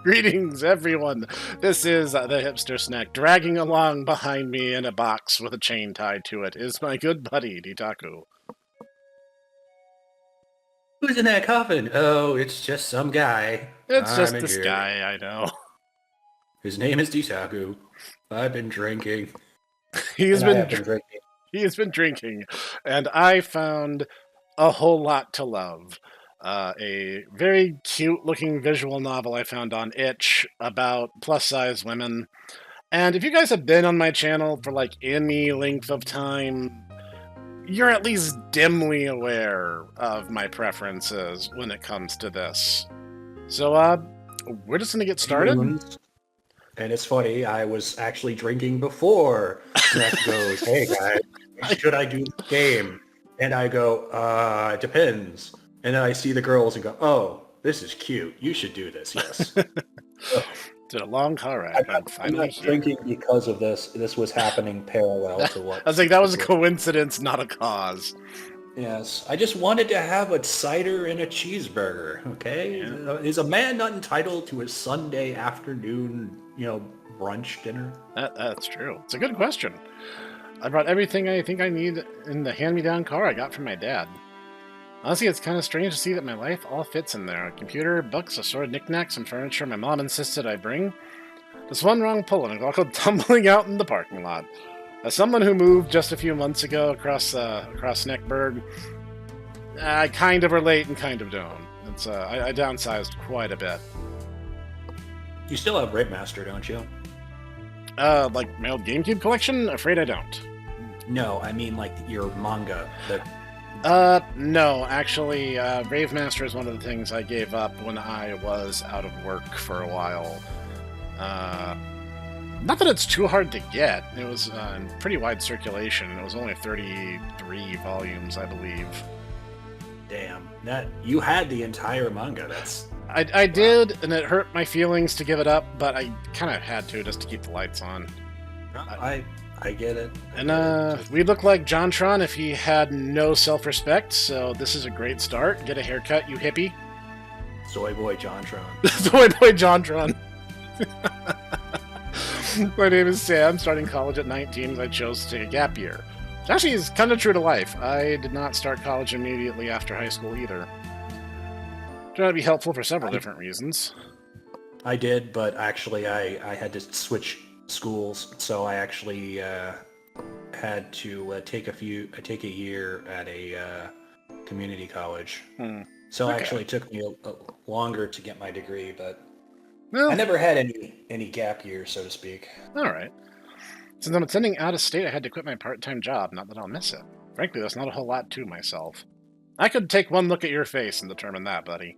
Greetings, everyone. This is the Hipster Snek. Dragging along behind me in a box with a chain tied to it is my good buddy, Drunktaku. Who's in that coffin? Oh, it's just some guy. It's I'm just in this here. guy, I know. His name is Drunktaku. I've been drinking. He's and been I have been drinking. he has been drinking, and I found a whole lot to love. A very cute-looking visual novel I found on Itch about plus-size women. And if you guys have been on my channel for like any length of time, you're at least dimly aware of my preferences when it comes to this. So, we're just gonna get started. And it's funny, I was actually drinking before Snek goes, hey guys, should I do the game? And I go, it depends. And then I see the girls and go, oh, this is cute. You should do this, yes. It's a long car ride. I'm not drinking because of this. This was happening parallel to what... I was like, that was a coincidence, not a cause. Yes, I just wanted to have a cider and a cheeseburger, okay? Yeah. Is a man not entitled to a Sunday afternoon, brunch dinner? That's true. It's a good question. I brought everything I think I need in the hand-me-down car I got from my dad. Honestly, it's kind of strange to see that my life all fits in there. A computer, books, assorted knickknacks, and furniture my mom insisted I bring. Just one wrong pull and it all go tumbling out in the parking lot. As someone who moved just a few months ago across Sneckburg, I kind of relate and kind of don't. It's I downsized quite a bit. You still have Ripmaster, don't you? Like my old GameCube collection? Afraid I don't. No, I mean like your manga. No, actually, Ravemaster is one of the things I gave up when I was out of work for a while. Not that it's too hard to get. It was in pretty wide circulation. It was only 33 volumes, I believe. Damn, you had the entire manga. That's I did, and it hurt my feelings to give it up, but I kind of had to just to keep the lights on. I get it. We'd look like JonTron if he had no self-respect, so this is a great start. Get a haircut, you hippie. Soy boy JonTron. Soy boy JonTron. My name is Sam, starting college at 19 as I chose to take a gap year. Which actually is kind of true to life. I did not start college immediately after high school either. Turned out to be helpful for several different reasons. I did, but actually I had to switch schools, so I actually had to take a year at a community college. So it actually took me a longer to get my degree, but I never had any gap years, so to speak. All right. Since I'm attending out of state, I had to quit my part-time job. Not that I'll miss it. Frankly, that's not a whole lot to myself. I could take one look at your face and determine that, buddy.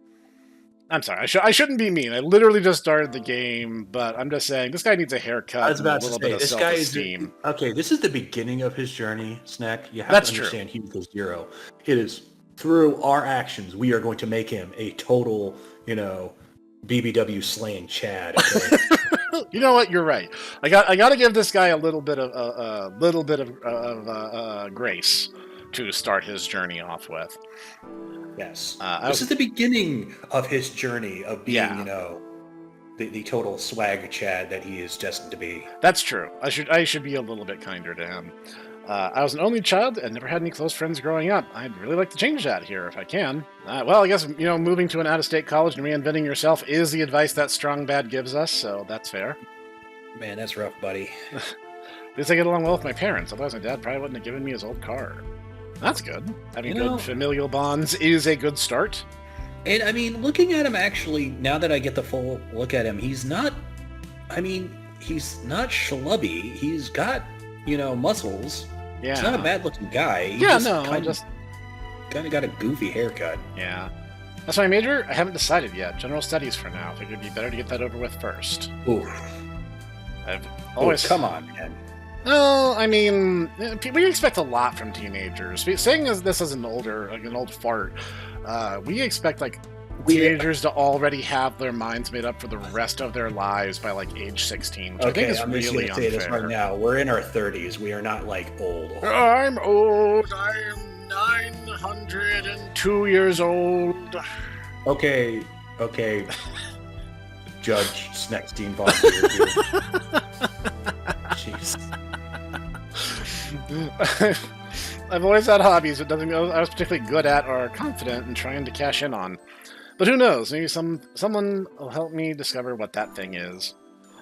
I'm sorry, I shouldn't be mean. I literally just started the game, but I'm just saying, this guy needs a haircut I was about and a little to say, bit of this self-esteem. guy is... Okay, this is the beginning of his journey, Snek. You have to understand he was zero. It is through our actions, we are going to make him a total, BBW slaying Chad. Okay? You know what? You're right. I got to give this guy a little bit of grace to start his journey off with. Yes, this is the beginning of his journey of being, the total swag Chad that he is destined to be. That's true. I should be a little bit kinder to him. I was an only child and never had any close friends growing up. I'd really like to change that here if I can. Well, I guess, moving to an out-of-state college and reinventing yourself is the advice that Strong Bad gives us, so that's fair. Man, that's rough, buddy. At least I get along well with my parents, otherwise my dad probably wouldn't have given me his old car. That's good. Having good familial bonds is a good start. And, I mean, looking at him actually, now that I get the full look at him, he's not schlubby. He's got, muscles. Yeah. He's not a bad-looking guy. He kind of got a goofy haircut. Yeah. That's my major? I haven't decided yet. General studies for now. I think it'd be better to get that over with first. Ooh. I've always... come on, man. No, I mean, we expect a lot from teenagers. Saying this as an old fart, we expect, teenagers to already have their minds made up for the rest of their lives by, age 16, which I think is I'm really just going to say this unfair. right now. We're in our 30s. We are not, old. I'm old. I am 902 years old. Okay. Judge Snekstein volunteer here. Jeez. I've always had hobbies that doesn't mean I was particularly good at or confident in trying to cash in on. But who knows? Maybe someone will help me discover what that thing is.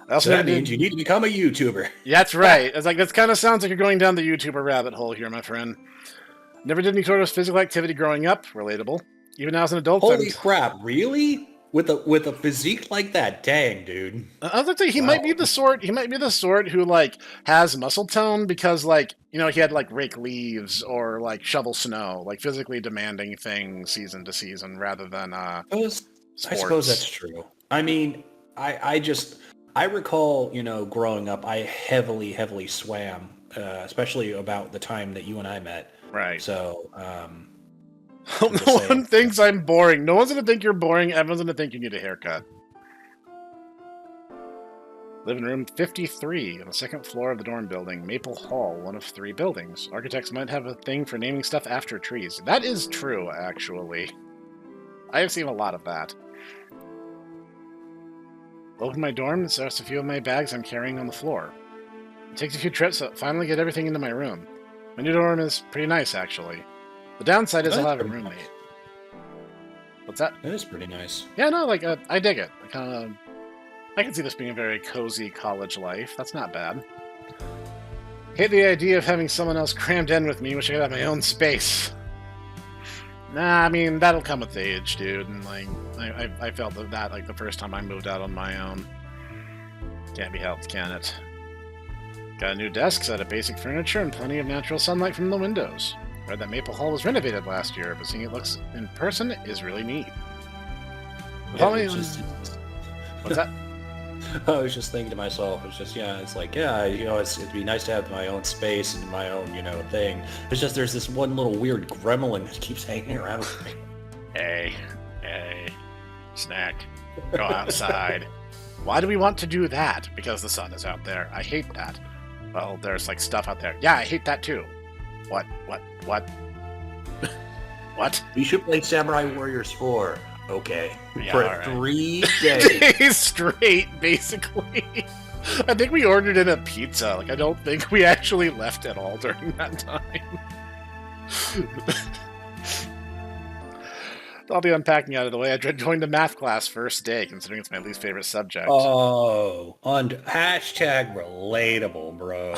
I also So that means you need to become a YouTuber. Yeah, that's right. It's like that kind of sounds like you're going down the YouTuber rabbit hole here, my friend. Never did any sort of physical activity growing up. Relatable. Even now as an adult. Holy crap! Really? With a physique like that, dang, dude. I was like, he might be the sort. He might be the sort who like has muscle tone because, like, you know, he had like rake leaves or like shovel snow, like physically demanding things season to season rather than I suppose that's true. I mean, I recall, you know, growing up, I heavily swam, especially about the time that you and I met. Right. So, no one thinks I'm boring. No one's gonna think you're boring. Everyone's gonna think you need a haircut. Live in room 53 on the second floor of the dorm building, Maple Hall, one of 3 buildings. Architects might have a thing for naming stuff after trees. That is true, actually. I have seen a lot of that. Open my dorm and starts a few of my bags I'm carrying on the floor. It takes a few trips to finally get everything into my room. My new dorm is pretty nice, actually. The downside is I'll have a roommate. Nice. What's that? That is pretty nice. Yeah, no, like, I dig it. I can see this being a very cozy college life. That's not bad. Hate the idea of having someone else crammed in with me. Wish I could have my own space. Nah, I mean, that'll come with age, dude. And, like, I felt that, like, the first time I moved out on my own. Can't be helped, can it? Got a new desk, set of basic furniture, and plenty of natural sunlight from the windows. Read that Maple Hall was renovated last year, but seeing it looks in person is really neat. What's that? I was just thinking to myself, it's just, yeah, it's like, yeah, you know, it'd be nice to have my own space and my own, you know, thing. It's just there's this one little weird gremlin that keeps hanging around with me. Hey, Snek, go outside. Why do we want to do that? Because the sun is out there. I hate that. Well, there's, like, stuff out there. Yeah, I hate that, too. What? What? We should play Samurai Warriors 4. Okay. Yeah, for right. 3 days. Days straight, basically. I think we ordered in a pizza. Like, I don't think we actually left at all during that time. All the unpacking out of the way, I joined a math class first day, considering it's my least favorite subject. Oh, hashtag relatable, bro.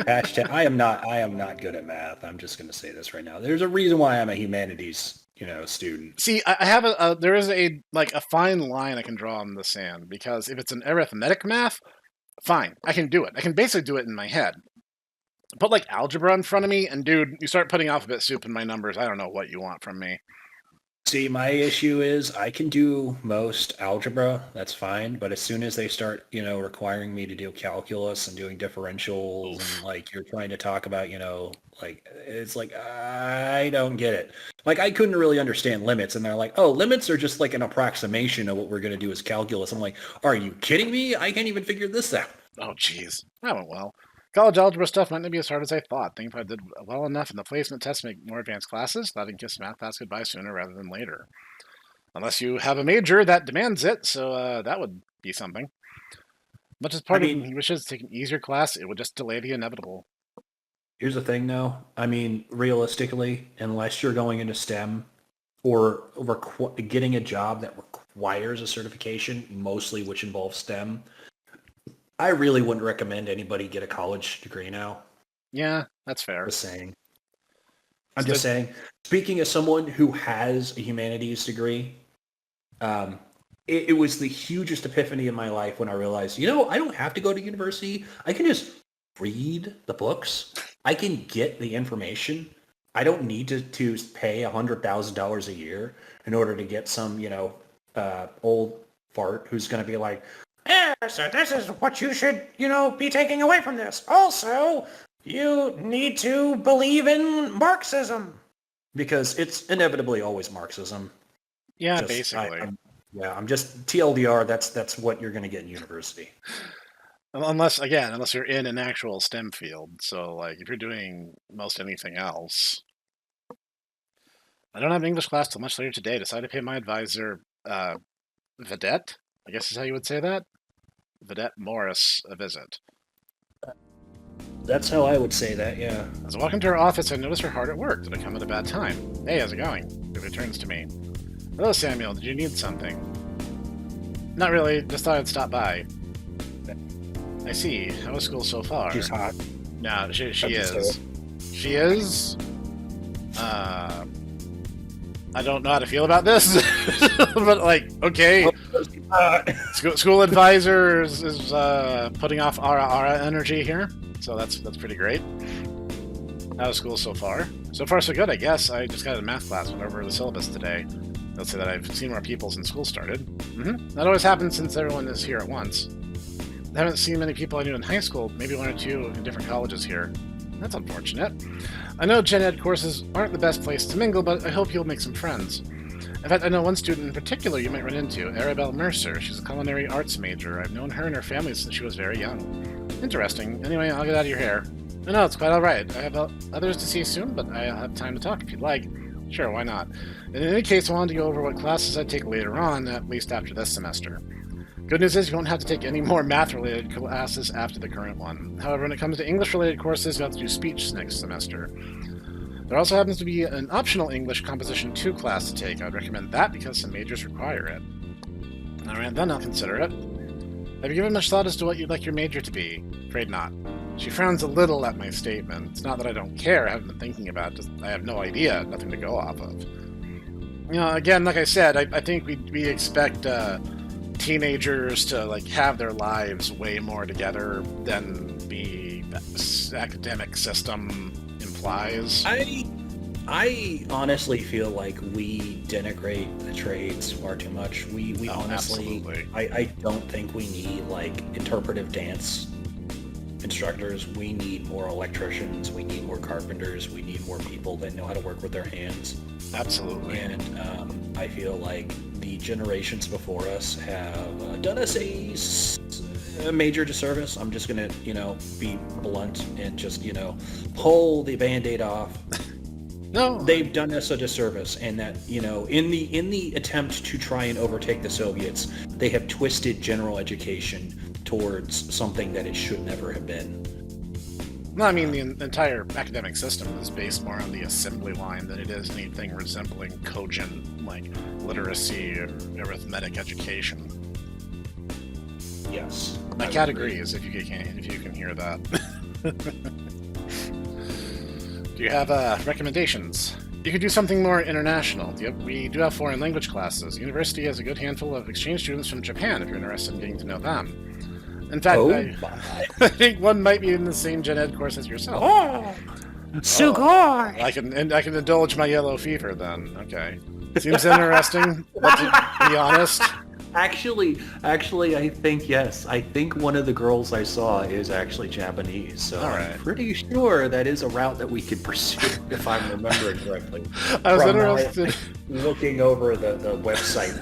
Hashtag, I am not good at math. I'm just going to say this right now. There's a reason why I'm a humanities, you know, student. See, I have there is a fine line I can draw in the sand, because if it's an arithmetic math, fine, I can do it. I can basically do it in my head. Put, like, algebra in front of me, and dude, you start putting alphabet soup in my numbers, I don't know what you want from me. See, my issue is I can do most algebra, that's fine, but as soon as they start, you know, requiring me to do calculus and doing differentials and, like, you're trying to talk about, you know, like, it's like, I don't get it. Like, I couldn't really understand limits, and they're like, oh, limits are just like an approximation of what we're going to do as calculus. I'm like, are you kidding me? I can't even figure this out. Oh, jeez. That went well. College algebra stuff might not be as hard as I thought. Think if I did well enough in the placement test to make more advanced classes, that I can kiss math class goodbye sooner rather than later. Unless you have a major that demands it, so that would be something. Much as part of me wishes to take an easier class, it would just delay the inevitable. Here's the thing, though. I mean, realistically, unless you're going into STEM or getting a job that requires a certification, mostly which involves STEM, I really wouldn't recommend anybody get a college degree now. Yeah, that's fair. I'm just saying. Speaking as someone who has a humanities degree, it was the hugest epiphany in my life when I realized, you know, I don't have to go to university. I can just read the books. I can get the information. I don't need to pay $100,000 a year in order to get some, you know, old fart who's going to be like, yeah, so this is what you should, you know, be taking away from this. Also, you need to believe in Marxism. Because it's inevitably always Marxism. Yeah, basically. I'm just TLDR, that's what you're going to get in university. Unless you're in an actual STEM field. So, like, if you're doing most anything else. I don't have an English class till much later today. Decided to pay my advisor, Vedette? I guess is how you would say that. Vedette Morris a visit. That's how I would say that, yeah. As I walk into her office, I notice her hard at work. Did I come at a bad time? Hey, how's it going? She returns to me. Hello, Samuel. Did you need something? Not really. Just thought I'd stop by. I see. How was school so far? She's hot. No, she is. She is. I don't know how to feel about this, but like, okay. School advisor is putting off Ara energy here, so that's pretty great. How's school so far? So far, so good, I guess. I just got a math class, went over the syllabus today. Let's say that I've seen more people since school started. That always happens since everyone is here at once. I haven't seen many people I knew in high school, maybe one or two in different colleges here. That's unfortunate. I know gen ed courses aren't the best place to mingle, but I hope you'll make some friends. In fact, I know one student in particular you might run into, Arabelle Mercer. She's a culinary arts major. I've known her and her family since she was very young. Interesting. Anyway, I'll get out of your hair. No, it's quite alright. I have others to see soon, but I'll have time to talk if you'd like. Sure, why not? In any case, I wanted to go over what classes I take later on, at least after this semester. Good news is you won't have to take any more math-related classes after the current one. However, when it comes to English-related courses, you have to do speech next semester. There also happens to be an optional English Composition 2 class to take. I'd recommend that because some majors require it. Alright, then I'll consider it. Have you given much thought as to what you'd like your major to be? Afraid not. She frowns a little at my statement. It's not that I don't care, I haven't been thinking about it, just I have no idea, nothing to go off of. You know, again, like I said, I think we expect teenagers to like have their lives way more together than the academic system implies. I honestly feel like we denigrate the trades far too much. We honestly, I don't think we need like interpretive dance instructors. We need more electricians. We need more carpenters. We need more people that know how to work with their hands. Absolutely. And I feel like the generations before us have done us a major disservice. I'm just gonna, be blunt and just, pull the Band-Aid off. No, they've done us a disservice, and that, in the attempt to try and overtake the Soviets, they have twisted general education towards something that it should never have been. No, I mean, the entire academic system is based more on the assembly line than it is anything resembling cogent, like, literacy or arithmetic education. Yes. My cat agrees, if you can hear that. Do you have recommendations? You could do something more international. We do have foreign language classes. The university has a good handful of exchange students from Japan if you're interested in getting to know them. In fact, I think one might be in the same gen ed course as yourself. Oh, sugoi! I can indulge my yellow fever then. Okay, seems interesting. But to be honest, actually, I think yes. I think one of the girls I saw is actually Japanese, so I'm pretty sure that is a route that we could pursue if I'm remembering correctly. I was interested looking over the website,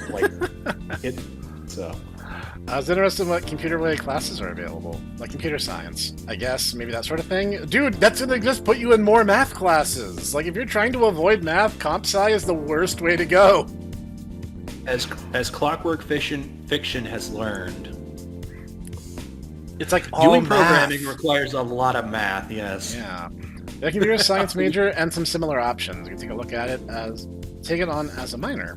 I was interested in what computer-related classes are available, like computer science, I guess, maybe that sort of thing. Dude, that's gonna just put you in more math classes. Like, if you're trying to avoid math, comp sci is the worst way to go. As Clockwork Fiction has learned, it's like doing programming requires a lot of math. Yes. Yeah. A computer science major and some similar options. You can take a look at it take it on as a minor.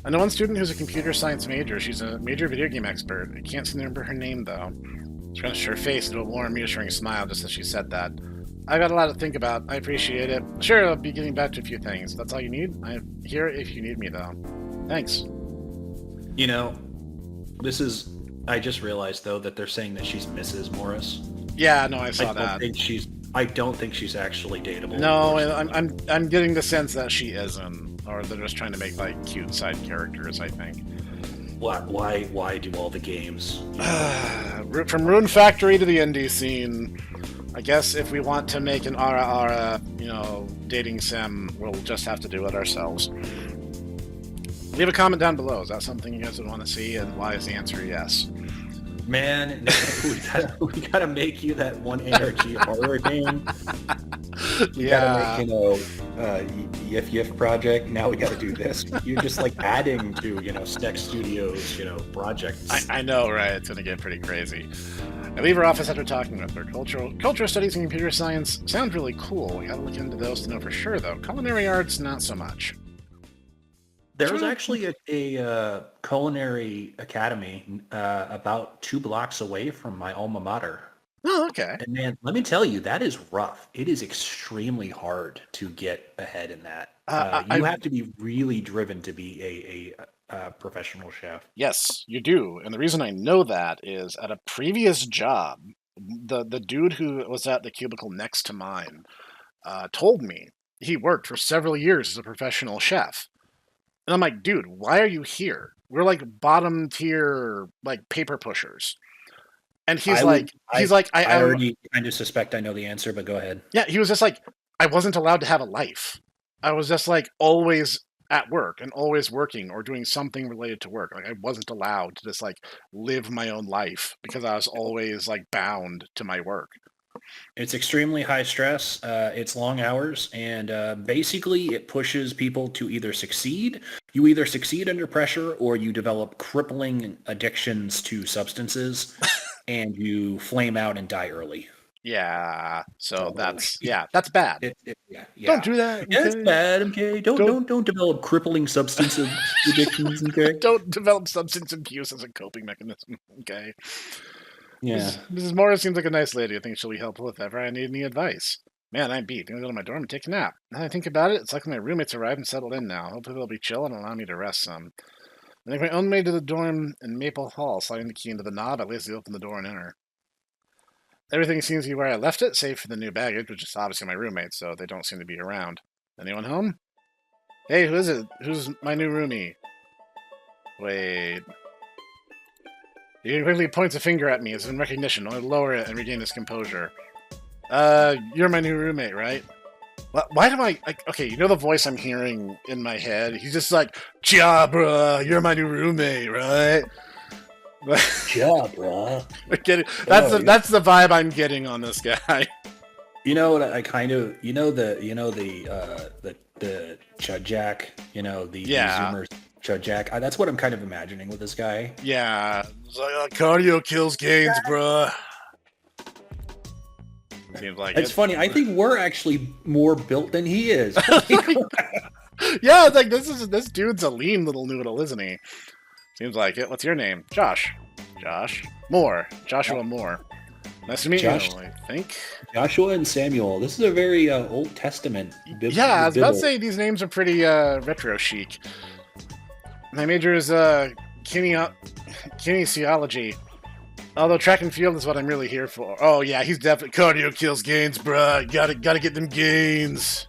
I know one student who's a computer science major. She's a major video game expert. I can't seem to remember her name, though. She got her face into a warm, reassuring smile just as she said that. I got a lot to think about. I appreciate it. Sure, I'll be getting back to a few things. That's all you need? I'm here if you need me, though. Thanks. I just realized, though, that they're saying that she's Mrs. Morris. Yeah, no, I saw that. I don't think she's actually dateable. No, I'm getting the sense that she isn't. Or they're just trying to make, like, cute side characters, I think. Why do all the games? From Rune Factory to the indie scene. I guess if we want to make an Ara, dating sim, we'll just have to do it ourselves. Leave a comment down below. Is that something you guys would want to see? And why is the answer yes? Man, we gotta make you that one energy horror game. We gotta make, Yif project. Now we gotta do this. You're just like adding to, Snek Studios, projects. I know, right? It's gonna get pretty crazy. I leave her office after talking with her. Cultural studies and computer science sound really cool. We gotta look into those to know for sure, though. Culinary arts, not so much. There was actually a culinary academy about 2 blocks away from my alma mater. Oh, okay. And man, let me tell you, that is rough. It is extremely hard to get ahead in that. You have to be really driven to be a professional chef. Yes, you do. And the reason I know that is at a previous job, the dude who was at the cubicle next to mine told me he worked for several years as a professional chef. And I'm like, dude, why are you here? We're like bottom tier, like paper pushers. And I already kind of suspect I know the answer, but go ahead. Yeah, he was just like, I wasn't allowed to have a life. I was just like always at work and always working or doing something related to work. Like I wasn't allowed to just like live my own life because I was always like bound to my work. It's extremely high stress. It's long hours, and basically it pushes people to either succeed. You either succeed under pressure or you develop crippling addictions to substances and you flame out and die early. Yeah, so that's bad. Yeah. Don't do that. Okay? That's bad. Okay, don't develop crippling substance addictions. Okay, don't develop substance abuse as a coping mechanism. Okay. Yeah. Mrs. Morris seems like a nice lady. I think she'll be helpful if ever I need any advice. Man, I'm beat. I'm going to go to my dorm and take a nap. Now that I think about it, it's like my roommates arrived and settled in now. Hopefully they'll be chill and allow me to rest some. I think my own way to the dorm in Maple Hall, sliding the key into the knob, I lazily open the door and enter. Everything seems to be where I left it, save for the new baggage, which is obviously my roommates, so they don't seem to be around. Anyone home? Hey, who is it? Who's my new roomie? Wait... He quickly points a finger at me as in recognition. I'll lower it and regain his composure. You're my new roommate, right? Why do I... Okay, you know the voice I'm hearing in my head? He's just like, "Chia, bruh, you're my new roommate, right?" Chia, bruh. That's the vibe I'm getting on this guy. You know what I kind of... You know the Chud Jack? The Zoomers... Jack. That's what I'm kind of imagining with this guy. Yeah. It's like, cardio kills gains, bruh. Seems like it's funny. I think we're actually more built than he is. Yeah, it's like this dude's a lean little noodle, isn't he? Seems like it. What's your name? Josh. Moore. Joshua Moore. Nice to meet you, I think. Joshua and Samuel. This is a very Old Testament. Yeah, I was about to say these names are pretty retro chic. My major is kinesiology. Although track and field is what I'm really here for. Oh yeah, he's definitely cardio kills gains, bruh. Gotta get them gains.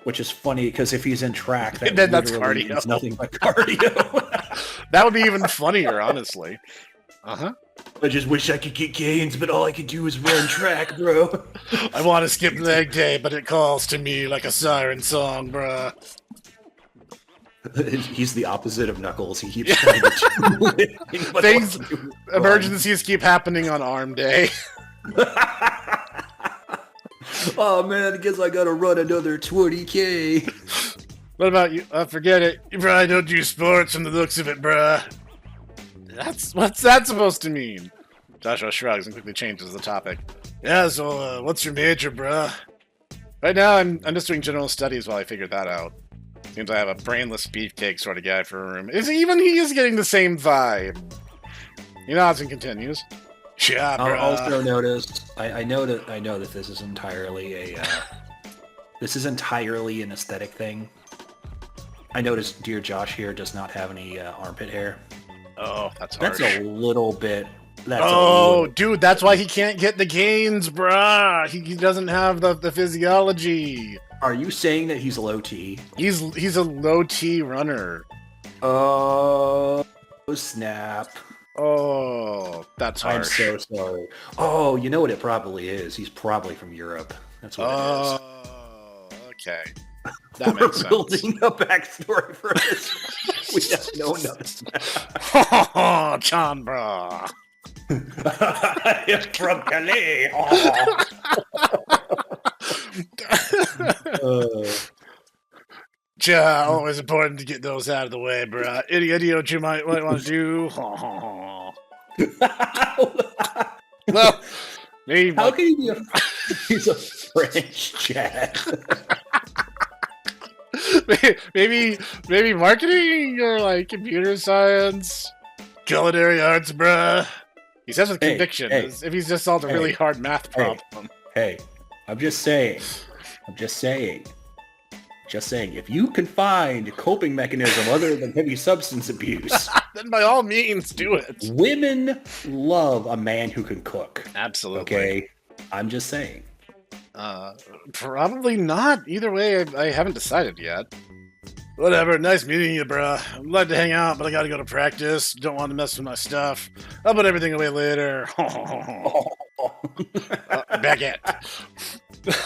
Which is funny because if he's in track, then that's cardio. It's nothing but cardio. That would be even funnier, honestly. I just wish I could get gains, but all I could do is run track, bro. I want to skip leg day, but it calls to me like a siren song, bruh. He's the opposite of Knuckles. He keeps trying to emergencies keep happening on arm day. Oh man, I guess I gotta run another 20K. What about you? Forget it. You probably don't do sports from the looks of it, bruh. What's that supposed to mean? Joshua shrugs and quickly changes the topic. Yeah, so what's your major, bruh? Right now, I'm just doing general studies while I figure that out. Seems I have a brainless beefcake sort of guy for a room. He is getting the same vibe. He nods and continues. Yeah, bro. I'll also notice. I know that this is entirely an aesthetic thing. I noticed dear Josh here does not have any armpit hair. Oh, that's harsh. That's a little bit. Dude, that's why he can't get the gains, bruh. He doesn't have the physiology. Are you saying that he's low T? He's a low T runner. Oh, snap. Oh, that's harsh. I'm so sorry. Oh, you know what it probably is? He's probably from Europe. That's what it is. Oh, okay. That makes sense. We're building a backstory for this. We have no notice. Oh, Chandra. From Calais. Yeah, always important to get those out of the way, bruh. Any idea what you might want to do? Well, maybe How can he be he's a French Chad? maybe marketing or like computer science, culinary arts, bruh. He says with conviction, as if he's just solved a really hard math problem. Hey, I'm just saying. Just saying, if you can find a coping mechanism other than heavy substance abuse, then by all means do it. Women love a man who can cook. Absolutely. Okay? I'm just saying. Probably not. Either way, I haven't decided yet. Whatever, nice meeting you, bruh. I'd like to hang out, but I gotta go to practice. Don't want to mess with my stuff. I'll put everything away later. Baguette.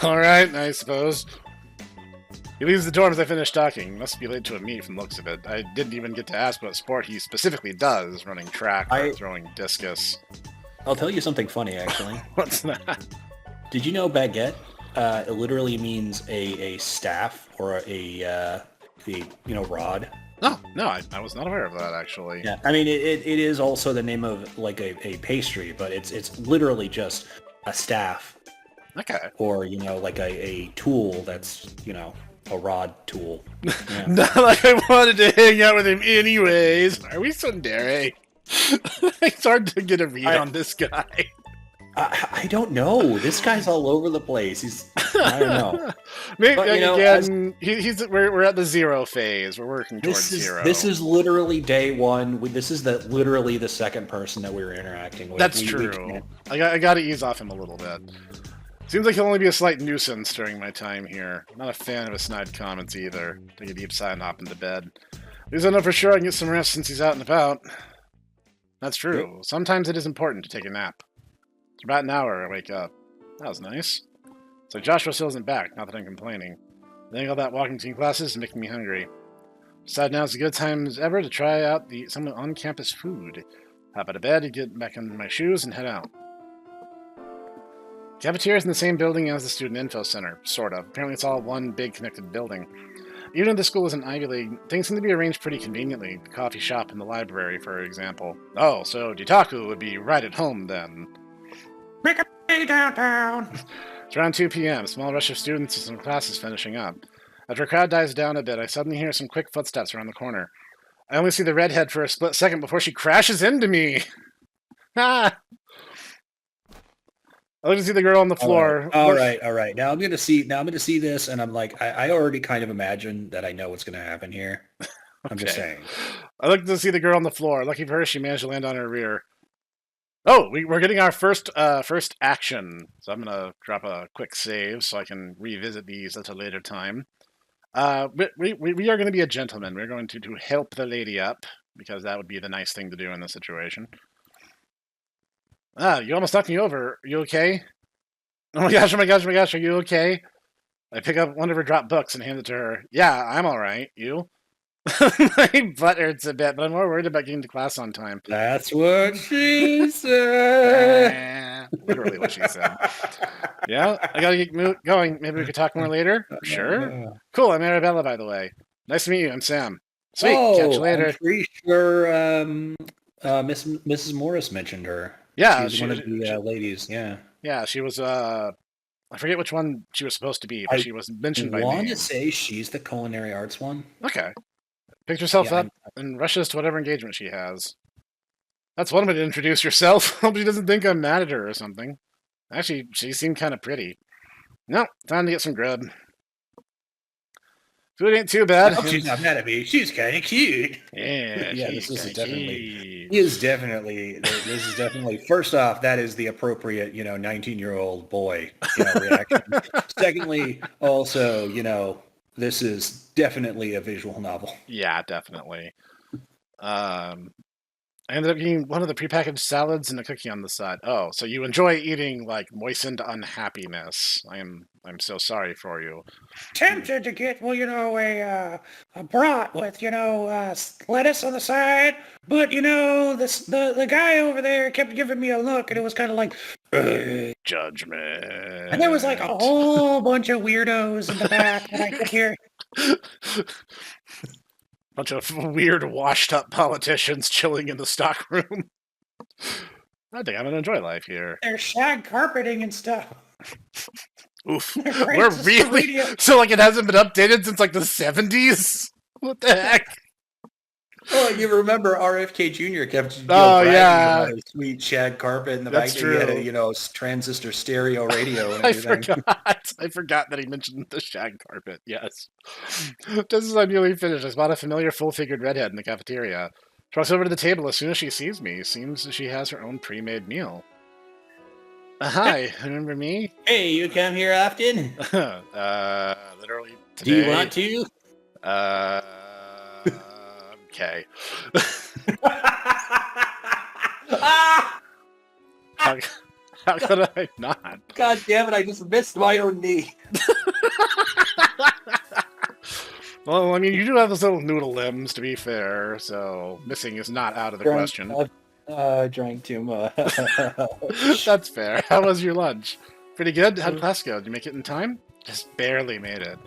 Alright, I suppose. He leaves the door as I finish talking. Must be late to a meet from the looks of it. I didn't even get to ask what sport he specifically does, running track or throwing discus. I'll tell you something funny, actually. What's that? Did you know baguette? It literally means a staff or a rod. Oh, no, I was not aware of that, actually. Yeah, I mean, it is also the name of, like, a pastry, but it's literally just a staff. Okay. Or, like a tool that's, a rod tool. Yeah. Not like I wanted to hang out with him anyways. Are we tsundere? It's hard to get a read on this guy. I don't know. This guy's all over the place. I don't know. Maybe but, again, we're at the zero phase. We're working towards zero. This is literally day one. This is literally the second person that we were interacting with. That's true. I got to ease off him a little bit. Seems like he'll only be a slight nuisance during my time here. I'm not a fan of his snide comments either. Take a deep sigh and hop into bed. At least I know for sure I can get some rest since he's out and about. That's true. Sometimes it is important to take a nap. It's about an hour I wake up. That was nice. So Joshua still isn't back, not that I'm complaining. I think all that walking between classes is making me hungry. Besides, now is a good time as ever to try out some on-campus food. Hop out of bed, get back into my shoes, and head out. Cafeteria is in the same building as the Student Info Center, sort of. Apparently it's all one big connected building. Even if the school isn't Ivy League, things seem to be arranged pretty conveniently. The coffee shop and the library, for example. Oh, so Drunktaku would be right at home then. Make a day downtown! It's around 2 p.m. A small rush of students and some classes finishing up. After a crowd dies down a bit, I suddenly hear some quick footsteps around the corner. I only see the redhead for a split second before she crashes into me. Ah! I look to see the girl on the floor. All right. Now I'm gonna see this, and I'm like, I already kind of imagine that I know what's gonna happen here. I'm just saying. I look to see the girl on the floor. Lucky for her, she managed to land on her rear. Oh, we're getting our first action. So I'm gonna drop a quick save so I can revisit these at a later time. We are going to be a gentleman. We're going to help the lady up because that would be the nice thing to do in this situation. Ah, you almost knocked me over. Are you okay? Oh my gosh, are you okay? I pick up one of her dropped books and hand it to her. Yeah, I'm alright. You? My butt hurts a bit, but I'm more worried about getting to class on time. That's what she said. Literally what she said. Yeah, I gotta get going. Maybe we could talk more later? Sure. Cool, I'm Arabella, by the way. Nice to meet you. I'm Sam. Sweet, catch you later. I'm pretty sure Mrs. Morris mentioned her. Yeah, she's one of the ladies. Yeah. Yeah, she was. I forget which one she was supposed to be, but she was mentioned by name. I want to say she's the culinary arts one. Okay. Picks herself up and rushes to whatever engagement she has. That's one way to introduce yourself. Hope she doesn't think I'm mad at her or something. Actually, she seemed kind of pretty. No, time to get some grub. Food ain't too bad. I hope she's not mad at me. She's kind of cute. Yeah, this is definitely. First off, that is the appropriate, 19-year-old boy, reaction. Secondly, also, this is definitely a visual novel. Yeah, definitely. I ended up eating one of the prepackaged salads and a cookie on the side. Oh, so you enjoy eating like moistened unhappiness. I'm so sorry for you. Tempted to get, a brat with, lettuce on the side, but the guy over there kept giving me a look, and it was kind of like, "Ugh." Judgment. And there was like a whole bunch of weirdos in the back that I could hear. Bunch of weird, washed-up politicians chilling in the stockroom. I think I'm gonna enjoy life here. They're shag carpeting and stuff. Oof. They're We're racist really radio. so like it hasn't been updated since like the 70s. What the heck? Oh, you remember RFK Jr. kept Oh, bragging yeah. about his sweet shag carpet in the That's back. He had true. a transistor stereo radio and I everything. forgot. I forgot that he mentioned the shag carpet. Yes. Just as I'm nearly finished, I spot a familiar full-figured redhead in the cafeteria. She walks over to the table as soon as she sees me. Seems she has her own pre-made meal. Hi, remember me? Hey, you come here often? Literally today. Do you want to? Okay. Ah! How could I not? God damn it, I just missed my own knee. Well, I mean, you do have those little noodle limbs, to be fair, so missing is not out of the question. I drank too much. That's fair. How was your lunch? Pretty good? How'd class go? Did you make it in time? Just barely made it.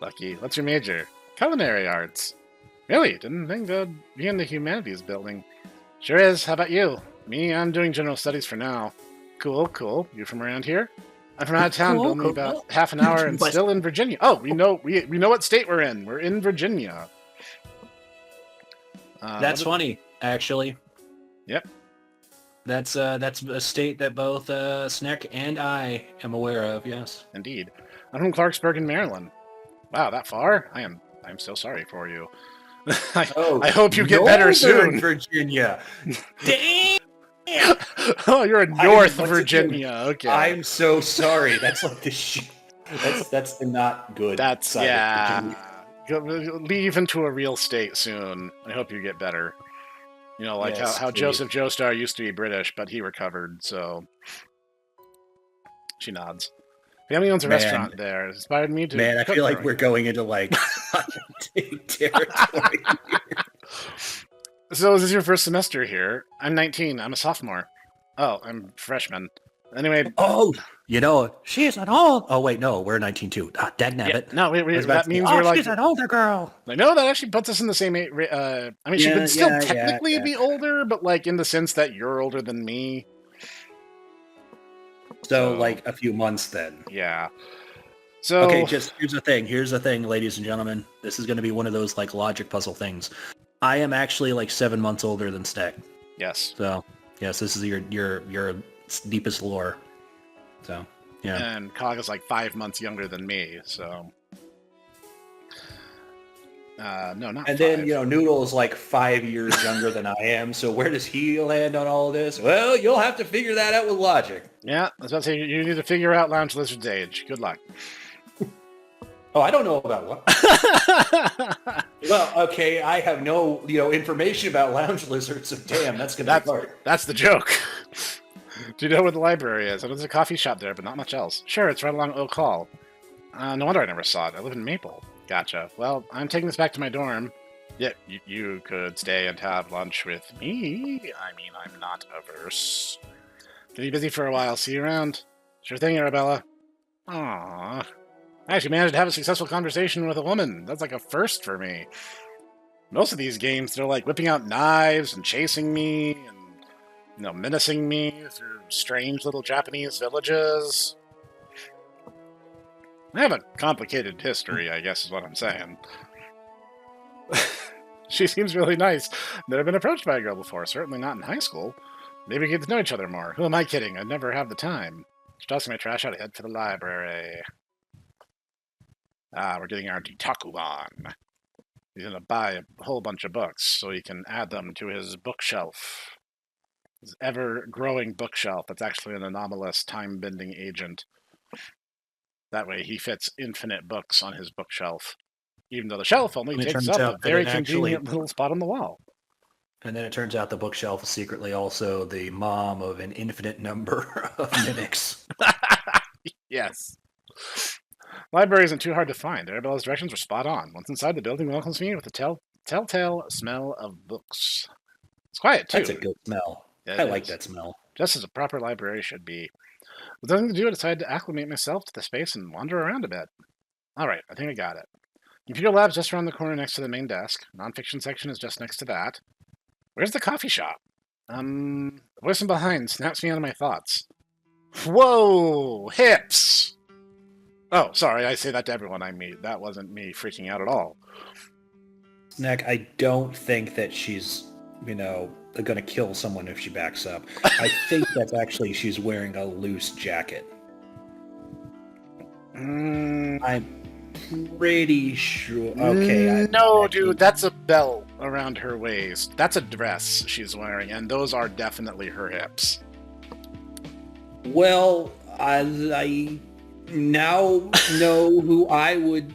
Lucky. What's your major? Culinary arts. Really? Didn't think that'd be in the humanities building. Sure is. How about you? Me, I'm doing general studies for now. Cool, cool. You from around here? I'm from out of town, Cool, only cool. about half an hour and What? still in Virginia. Oh, we know what state we're in. We're in Virginia. That's funny, actually. Yep. That's a state that both Snek and I am aware of. Yes. Indeed. I'm from Clarksburg in Maryland. Wow, that far? I'm so sorry for you. I hope you get better Northern soon. Virginia. Damn. Oh, you're in North Virginia. Okay. I'm so sorry. That's like the shit. That's the not good. That's side yeah. Of Virginia. Leave into a real state soon. I hope you get better. You know, like Yes, how please. Joseph Joestar used to be British, but he recovered, so she nods. Family owns a restaurant there. It inspired me to Man, I cook feel like for we're going into like territory. So is this your first semester here? I'm 19. I'm a sophomore. Oh, I'm freshman. Anyway. Oh, she's an old. Oh wait, no, we're 19 too. Ah, dagnabbit. No, wait, I was about that to means say, we're like. She's an older girl. I know that actually puts us in the same age. I mean, she would still technically be older, but like in the sense that you're older than me. So like a few months then. Yeah. So okay, just here's the thing. Here's the thing, ladies and gentlemen. This is going to be one of those like logic puzzle things. I am actually like 7 months older than Snek. Yes. So yes, this is your deepest lore. So yeah. And Cog is like 5 months younger than me. So. No, not. And 5. then Noodle is like 5 years younger than I am. So where does he land on all this? Well, you'll have to figure that out with logic. Yeah, I was about to say you need to figure out Lounge Lizard's age. Good luck. Oh, I don't know about what. Well, okay, I have no information about lounge lizards. So damn, that's gonna be hard. That's the joke. Do you know where the library is? There's a coffee shop there, but not much else. Sure, it's right along Oak Hall. No wonder I never saw it. I live in Maple. Gotcha. Well, I'm taking this back to my dorm. Yeah, you could stay and have lunch with me. I mean, I'm not averse. Gonna be busy for a while. See you around. Sure thing, Arabella. Aww. I actually managed to have a successful conversation with a woman. That's like a first for me. Most of these games, they're like whipping out knives and chasing me and, menacing me through strange little Japanese villages. I have a complicated history, I guess is what I'm saying. She seems really nice. Never been approached by a girl before, certainly not in high school. Maybe we get to know each other more. Who am I kidding? I'd never have the time. Just tossing my trash out, I head for the library. We're getting our Drunktaku on. He's going to buy a whole bunch of books so he can add them to his bookshelf. His ever-growing bookshelf that's actually an anomalous time-bending agent. That way he fits infinite books on his bookshelf, even though the shelf only takes up a very convenient little spot on the wall. And then it turns out the bookshelf is secretly also the mom of an infinite number of mimics. Yes. Library isn't too hard to find. Arabella's directions were spot on. Once inside, the building welcomes me with the telltale smell of books. It's quiet, too. That's a good smell. Yeah, I like that smell. Just as a proper library should be. With nothing to do, I decided to acclimate myself to the space and wander around a bit. Alright, I think I got it. Computer lab's just around the corner next to the main desk. Nonfiction section is just next to that. Where's the coffee shop? The voice from behind snaps me out of my thoughts. Whoa! Hips! Oh, sorry, I say that to everyone I meet. That wasn't me freaking out at all. Snek, I don't think that she's, gonna kill someone if she backs up. I think that's actually she's wearing a loose jacket. I'm pretty sure. Okay. Dude, that's a belt around her waist. That's a dress she's wearing, and those are definitely her hips. Well, I now know who I would.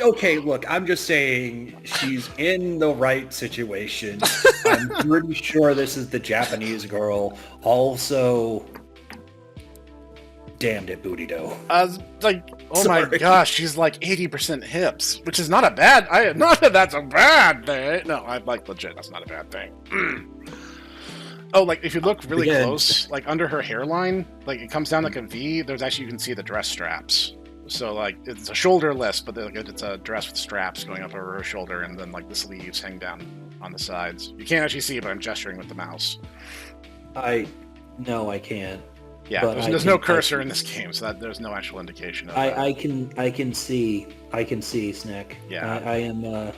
Okay, look, I'm just saying she's in the right situation. I'm pretty sure this is the Japanese girl. Also, damned at booty dough. I was like, oh my gosh, she's like 80% hips, which is not a bad. Not that that's a bad thing. No, I'm like legit. That's not a bad thing. Oh, like if you look really close, like under her hairline, like it comes down like a V. There's actually you can see the dress straps. So like it's a shoulderless, but it's a dress with straps going up over her shoulder, and then like the sleeves hang down on the sides. You can't actually see it, but I'm gesturing with the mouse. No, I can't. Yeah, there's no cursor in this game, so that there's no actual indication of that. I can see Snek. Yeah, I am.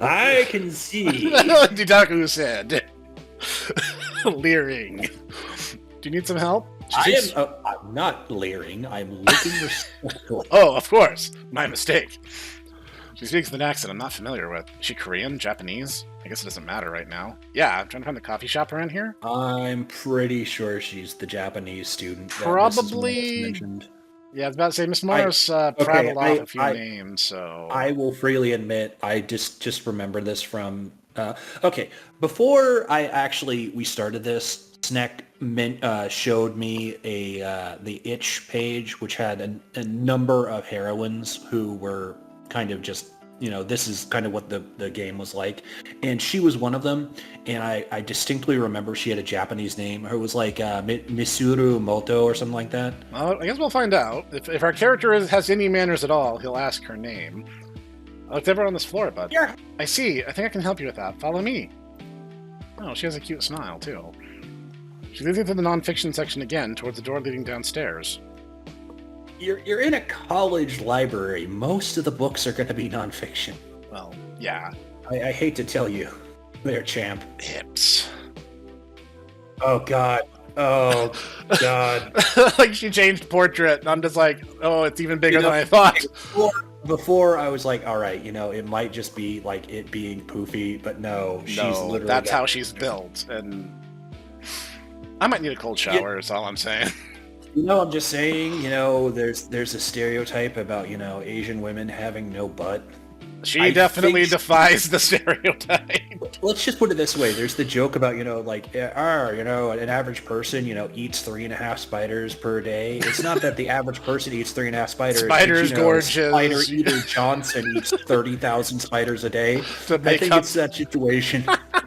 I can see. Drunktaku said, leering. Do you need some help? I'm not leering. I'm looking respectfully. Oh, of course. My mistake. She speaks with an accent I'm not familiar with. Is she Korean? Japanese? I guess it doesn't matter right now. Yeah, I'm trying to find the coffee shop around here. I'm pretty sure she's the Japanese student. Probably. Mentioned. Yeah, I was about to say, Miss Morris prattled off a few names, so... I will freely admit, I just remember this from... okay, before we started this, Snek showed me the itch page, which had a number of heroines who were kind of just, this is kind of what the game was like. And she was one of them, and I distinctly remember she had a Japanese name. Her was like Misuru Moto or something like that. Well, I guess we'll find out. If our character has any manners at all, he'll ask her name. I looked over on this floor, bud. Yeah. I see. I think I can help you with that. Follow me. Oh, she has a cute smile, too. She leads me to the nonfiction section again, towards the door leading downstairs. You're in a college library. Most of the books are going to be nonfiction. Well, yeah. I hate to tell you, there, champ. Hips. Oh, God. Oh, God. Like, she changed portrait, and I'm just like, oh, it's even bigger than I thought. Before, I was like, all right, it might just be, like, it being poofy, but no, she's literally... that's how she's built, and... I might need a cold shower, is all I'm saying. I'm just saying, there's a stereotype about, Asian women having no butt. She definitely defies the stereotype. Let's just put it this way. There's the joke about, an average person, eats 3.5 spiders per day. It's not that the average person eats 3.5 spiders. Spiders, gorgeous. Spider Eater Johnson eats 30,000 spiders a day. I think it's that situation.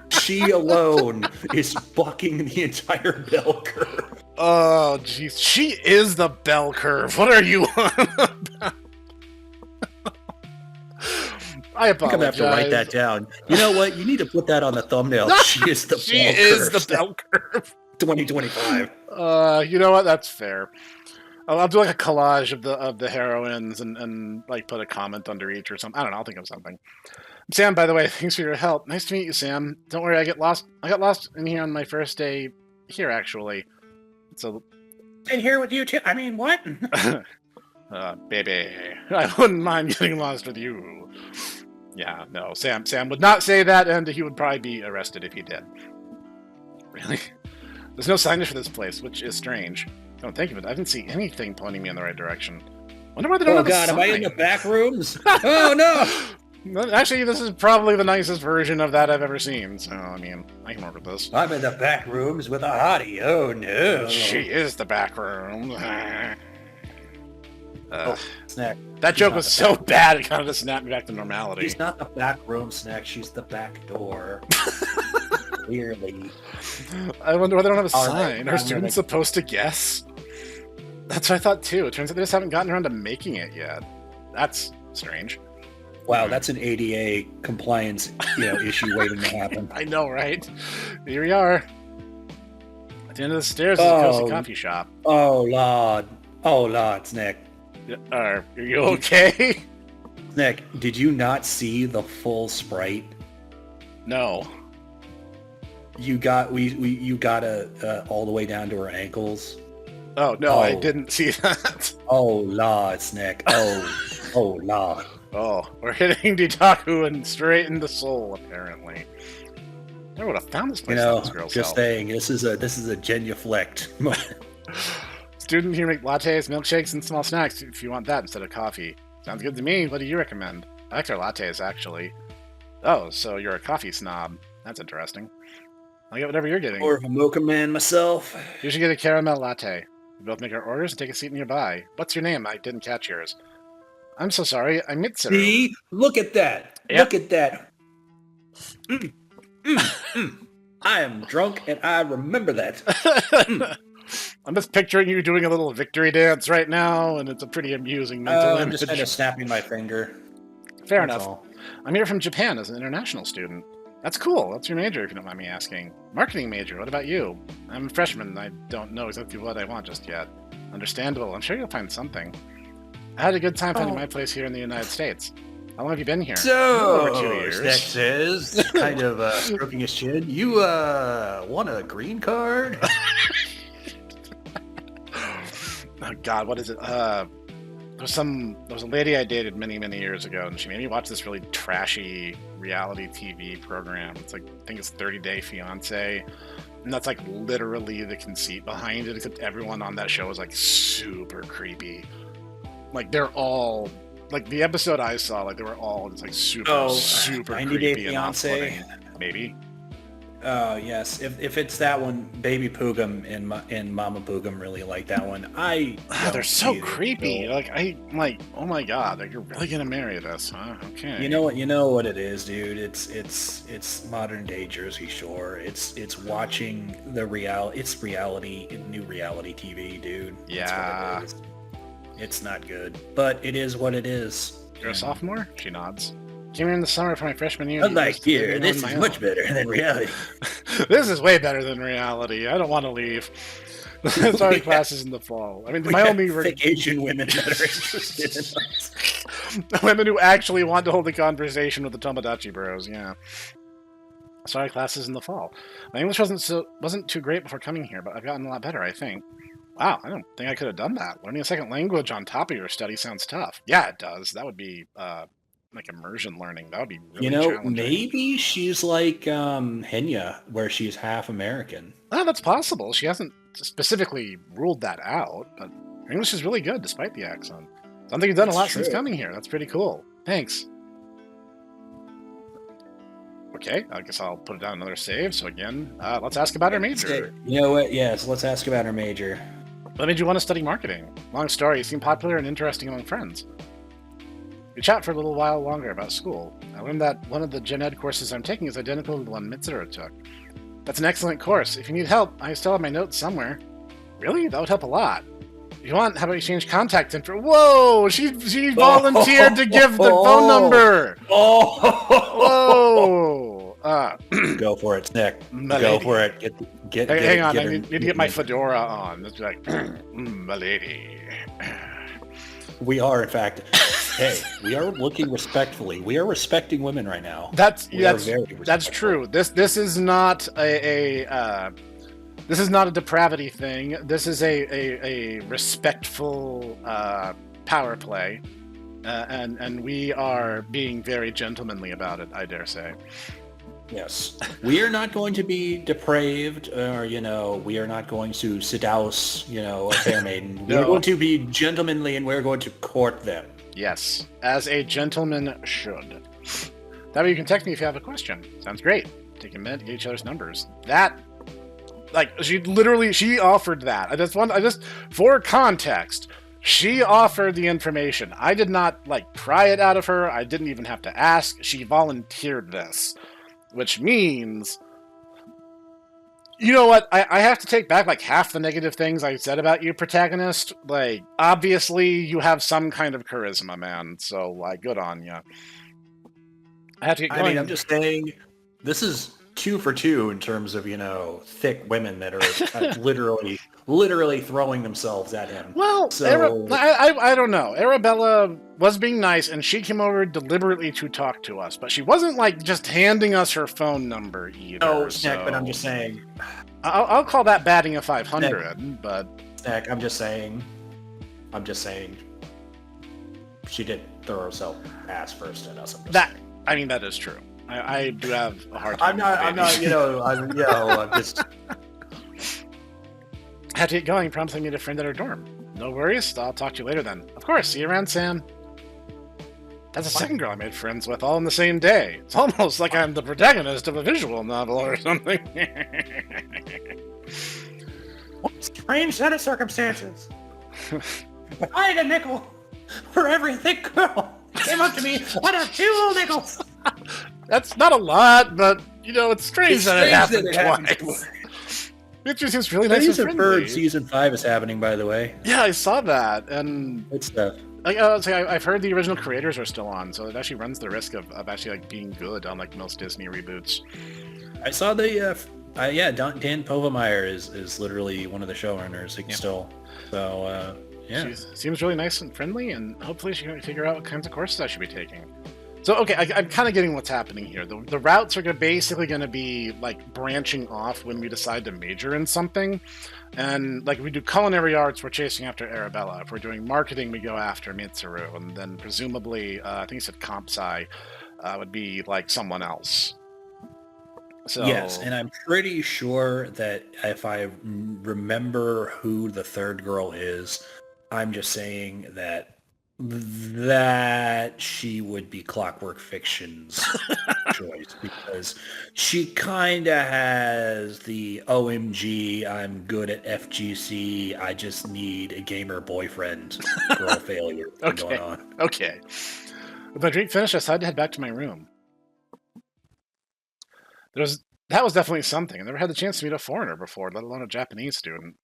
She alone is bucking the entire bell curve. Oh, jeez. She is the bell curve. What are you on about? I apologize. I'm going to have to write that down. You know what? You need to put that on the thumbnail. She is the bell curve. 2025. You know what? That's fair. I'll do like a collage of the heroines and like put a comment under each or something. I don't know. I'll think of something. Sam, by the way, thanks for your help. Nice to meet you, Sam. Don't worry, I got lost in here on my first day here, actually. In here with you too? I mean, what? Baby, I wouldn't mind getting lost with you. Yeah, no, Sam would not say that, and he would probably be arrested if he did. Really? There's no signage for this place, which is strange. Don't think of it. I didn't see anything pointing me in the right direction. Wonder why they don't have a sign. Am I in the back rooms? Oh, no! Actually, this is probably the nicest version of that I've ever seen, so, I mean, I can work with this. I'm in the back rooms with a hottie. Oh, no. She is the back room. Snack. That joke was so bad, it kind of just snapped me back to normality. She's not the back room, Snack. She's the back door. Clearly. I wonder why they don't have a All sign. right, Are students supposed to guess? That's what I thought, too. It turns out they just haven't gotten around to making it yet. That's strange. Wow, that's an ADA compliance, issue waiting to happen. I know, right? Here we are. At the end of the stairs is a cozy coffee shop. Oh, Lord. Oh, Lord, Snack. Are you okay? Snack, did you not see the full Sprite? No. You got all the way down to her ankles. Oh, no, I didn't see that. Oh, Lord, Snack. Oh, Lord. Oh, we're hitting Drunktaku and straight in the soul, apparently. I would have found this place. This girl's just saying, this is a genuflect. Student here make lattes, milkshakes, and small snacks if you want that instead of coffee. Sounds good to me. What do you recommend? I like their lattes, actually. Oh, so you're a coffee snob. That's interesting. I'll get whatever you're getting. More of a mocha man myself. You should get a caramel latte. We both make our orders and take a seat nearby. What's your name? I didn't catch yours. I'm so sorry. I'm Mitsuru. See? Look at that. Yep. Look at that. I am drunk and I remember that. I'm just picturing you doing a little victory dance right now, and it's a pretty amusing mental image. I'm just kind of snapping my finger. Fair enough. I'm here from Japan as an international student. That's cool. What's your major, if you don't mind me asking? Marketing major. What about you? I'm a freshman. I don't know exactly what I want just yet. Understandable. I'm sure you'll find something. I had a good time finding my place here in the United States. How long have you been here? So, over 2 years. Snek says, kind of stroking his chin, you want a green card? Oh God, what is it? There was a lady I dated many years ago, and she made me watch this really trashy reality TV program. It's like, I think it's 30 Day Fiance, and that's like literally the conceit behind it. Except everyone on that show is like super creepy. Like they're all like the episode I saw. Like they were all just like super 90 creepy Day and Fiance. off-putting. Maybe. Oh yes, if it's that one, Baby Poogum and Mama Poogum really like that one. They're so creepy. I'm like, oh my God, like you're really gonna marry this, huh? Okay. You know what it is, dude. It's modern day Jersey Shore. It's watching the reality. It's reality, new reality TV, dude. Yeah. That's what it is. It's not good, but it is what it is. You're a sophomore? She nods. Came here in the summer for my freshman year. Unlike here, this is much better than reality. This is way better than reality. I don't want to leave. Sorry, classes in the fall. I mean, my only thick Asian women that are interested in us. Women who actually want to hold a conversation with the Tomodachi Bros. Yeah. Sorry, classes in the fall. My English wasn't too great before coming here, but I've gotten a lot better, I think. Wow, I don't think I could have done that. Learning a second language on top of your study sounds tough. Yeah, it does. That would be like immersion learning. That would be really challenging. Maybe she's like Henya, where she's half American. Oh, that's possible. She hasn't specifically ruled that out, but her English is really good despite the accent. Sounds like you've done a lot since coming here. That's pretty cool. Thanks. Okay, I guess I'll put it down another save. So again, let's ask about her major. You know what? Yes, let's ask about her major. What made you want to study marketing? Long story. You seem popular and interesting among friends. We chat for a little while longer about school. I learned that one of the gen ed courses I'm taking is identical to the one Mitsuru took. That's an excellent course. If you need help, I still have my notes somewhere. Really? That would help a lot. If you want, how about you change contact info? Whoa! She volunteered to give the phone number! Whoa! Go for it, Snek. Go for it. Hang on, I need to get my fedora on. It's like, my lady. We are, in fact, hey, we are looking respectfully. We are respecting women right now. That's true. This is not this is not a depravity thing. This is a respectful power play, and we are being very gentlemanly about it, I dare say. Yes. We are not going to be depraved, or, we are not going to seduce, a fair maiden. We're going to be gentlemanly, and we're going to court them. Yes, as a gentleman should. That way you can text me if you have a question. Sounds great. Take a minute to get each other's numbers. That, like, she offered that. For context, she offered the information. I did not, like, pry it out of her. I didn't even have to ask. She volunteered this. Which means... You know what? I have to take back, like, half the negative things I said about you, protagonist. Like, obviously, you have some kind of charisma, man. So, like, good on you. I have to get going. I mean, I'm just saying, this is 2 for 2 in terms of, thick women that are literally throwing themselves at him. Well, so... I don't know. Arabella was being nice, and she came over deliberately to talk to us, but she wasn't, like, just handing us her phone number either. No, Snek, but I'm just saying... I'll call that batting a 500, but... Snek, I'm just saying... She did throw herself ass first at us. That is true. I do have a hard time. I'm just... I have to get going. Promise I meet a friend at her dorm. No worries. I'll talk to you later then. Of course. See you around, Sam. That's the second girl I made friends with all in the same day. It's almost like I'm the protagonist of a visual novel or something. What a strange set of circumstances. But I had a nickel for every thick girl came up to me. I'd have 2 little nickels. That's not a lot, but, it's strange that it happened twice. It just seems really nice and friendly. Bird season 5 is happening, by the way. Yeah, I saw that, and good stuff. I've heard the original creators are still on, so it actually runs the risk of actually like being good on like most Disney reboots. I saw the Dan Povemeyer is literally one of the showrunners still. So she seems really nice and friendly, and hopefully she can figure out what kinds of courses I should be taking. So, okay, I'm kind of getting what's happening here. The routes are basically going to be, like, branching off when we decide to major in something. And, like, if we do culinary arts, we're chasing after Arabella. If we're doing marketing, we go after Mitsuru. And then, presumably, I think you said comp sci would be, like, someone else. So... Yes, and I'm pretty sure that if I remember who the third girl is, I'm just saying that she would be Clockwork Fiction's choice, because she kind of has the OMG, I'm good at FGC, I just need a gamer boyfriend girl failure going on. Okay. With my drink finished, I decided to head back to my room. That was definitely something. I never had the chance to meet a foreigner before, let alone a Japanese student.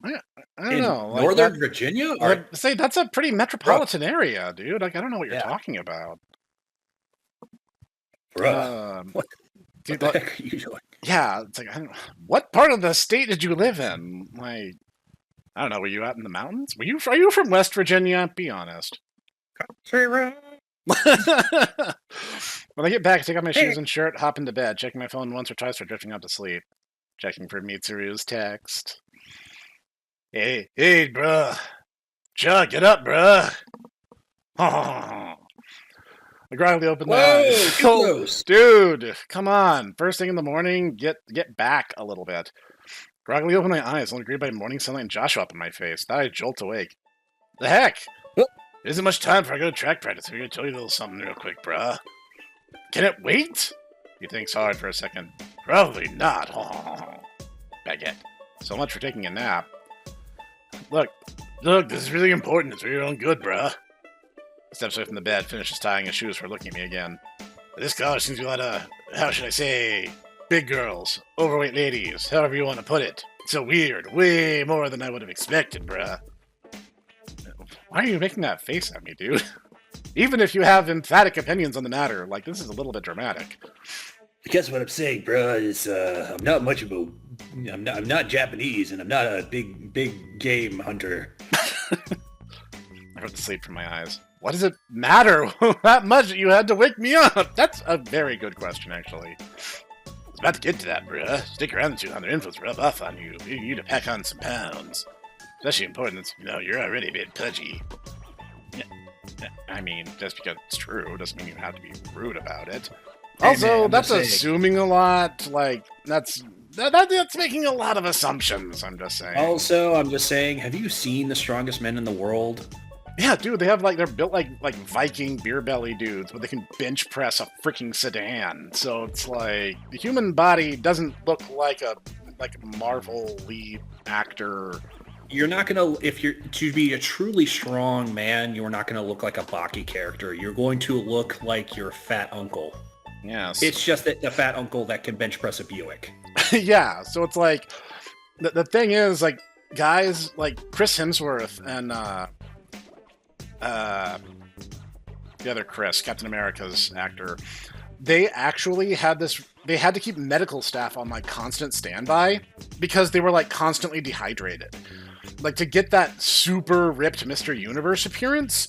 I don't know. Like Northern Virginia? Say that's a pretty metropolitan area, dude. Like I don't know what you're talking about. Bruh. What the heck are you doing? Yeah, it's like what part of the state did you live in? Like I don't know, were you out in the mountains? Are you from West Virginia? Be honest. When I get back, I take off my shoes and shirt, hop into bed, checking my phone once or twice for drifting out to sleep. Checking for Mitsuru's text. Hey, bruh. Chuck, get up, bruh. I groggily opened my eyes. Oh, dude, come on. First thing in the morning, get back a little bit. Groggily opened my eyes, only greeted by morning sunlight and Joshua up in my face. Thought I'd jolt awake. The heck? There isn't much time before I go to track practice. I'm going to tell you a little something real quick, bruh. Can it wait? He thinks hard for a second. Probably not. Baguette. So much for taking a nap. Look, this is really important. It's for your own good, bruh. Steps away from the bed, finishes tying his shoes for looking at me again. This college seems to be a lot of, how should I say, big girls, overweight ladies, however you want to put it. It's so weird. Way more than I would have expected, bruh. Why are you making that face at me, dude? Even if you have emphatic opinions on the matter, like, this is a little bit dramatic. Because what I'm saying, bro, is I'm not much of a... I'm not Japanese, and I'm not a big game hunter. I went to sleep from my eyes. What does it matter that much that you had to wake me up? That's a very good question, actually. I was about to get to that, bruh. Stick around and see how their influence rub off on you. You need to pack on some pounds. Especially important, you're already a bit pudgy. Yeah. I mean, just because it's true doesn't mean you have to be rude about it. Also, man, that's assuming a lot. Like, that's making a lot of assumptions, I'm just saying. Also, I'm just saying, have you seen The Strongest Men in the World? Yeah, dude, they have like they're built like Viking beer belly dudes, but they can bench press a freaking sedan. So it's like the human body doesn't look like a Marvel lead actor. You're not gonna, if you're to be a truly strong man, you're not gonna look like a Baki character. You're going to look like your fat uncle. Yes, It's just that the fat uncle that can bench press a Buick. yeah. So it's like the thing is like guys like Chris Hemsworth and the other Chris, Captain America's actor, they actually had this. They had to keep medical staff on like constant standby because they were like constantly dehydrated. Like to get that super ripped Mr. Universe appearance,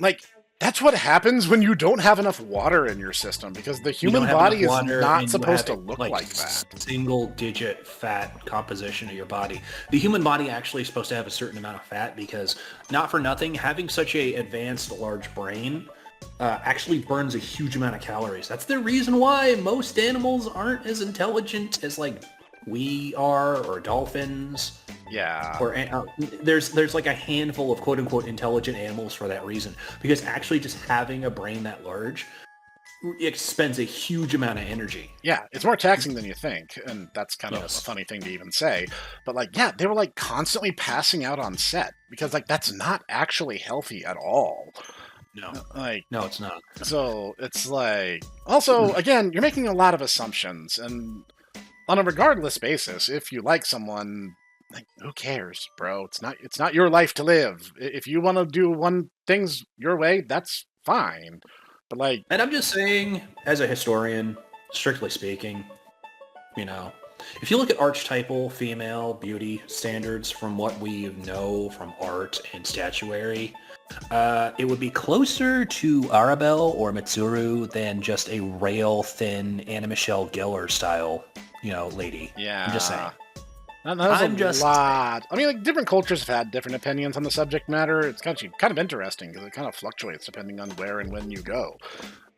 like that's what happens when you don't have enough water in your system because the human body is not supposed to look like that. Single digit fat composition of your body. The human body actually is supposed to have a certain amount of fat because, not for nothing, having such a advanced large brain actually burns a huge amount of calories. That's the reason why most animals aren't as intelligent as like we are, or dolphins. Yeah. Or there's like a handful of quote unquote intelligent animals for that reason, because actually just having a brain that large expends a huge amount of energy. Yeah, it's more taxing than you think, and that's kind of a funny thing to even say. But like, yeah, they were like constantly passing out on set because like that's not actually healthy at all. No. Like, no, it's not. So it's like, also, again, you're making a lot of assumptions, and on a regardless basis, if you like someone, like, who cares, bro? It's not your life to live. If you want to do things your way, that's fine. But like, and I'm just saying, as a historian, strictly speaking, you know, if you look at archetypal female beauty standards from what we know from art and statuary, it would be closer to Arabelle or Mitsuru than just a rail-thin Anna Michelle Gellar style, you know, lady. Yeah. I'm just saying. I'm just a lot. I mean, like, different cultures have had different opinions on the subject matter. It's kind of interesting because it kind of fluctuates depending on where and when you go.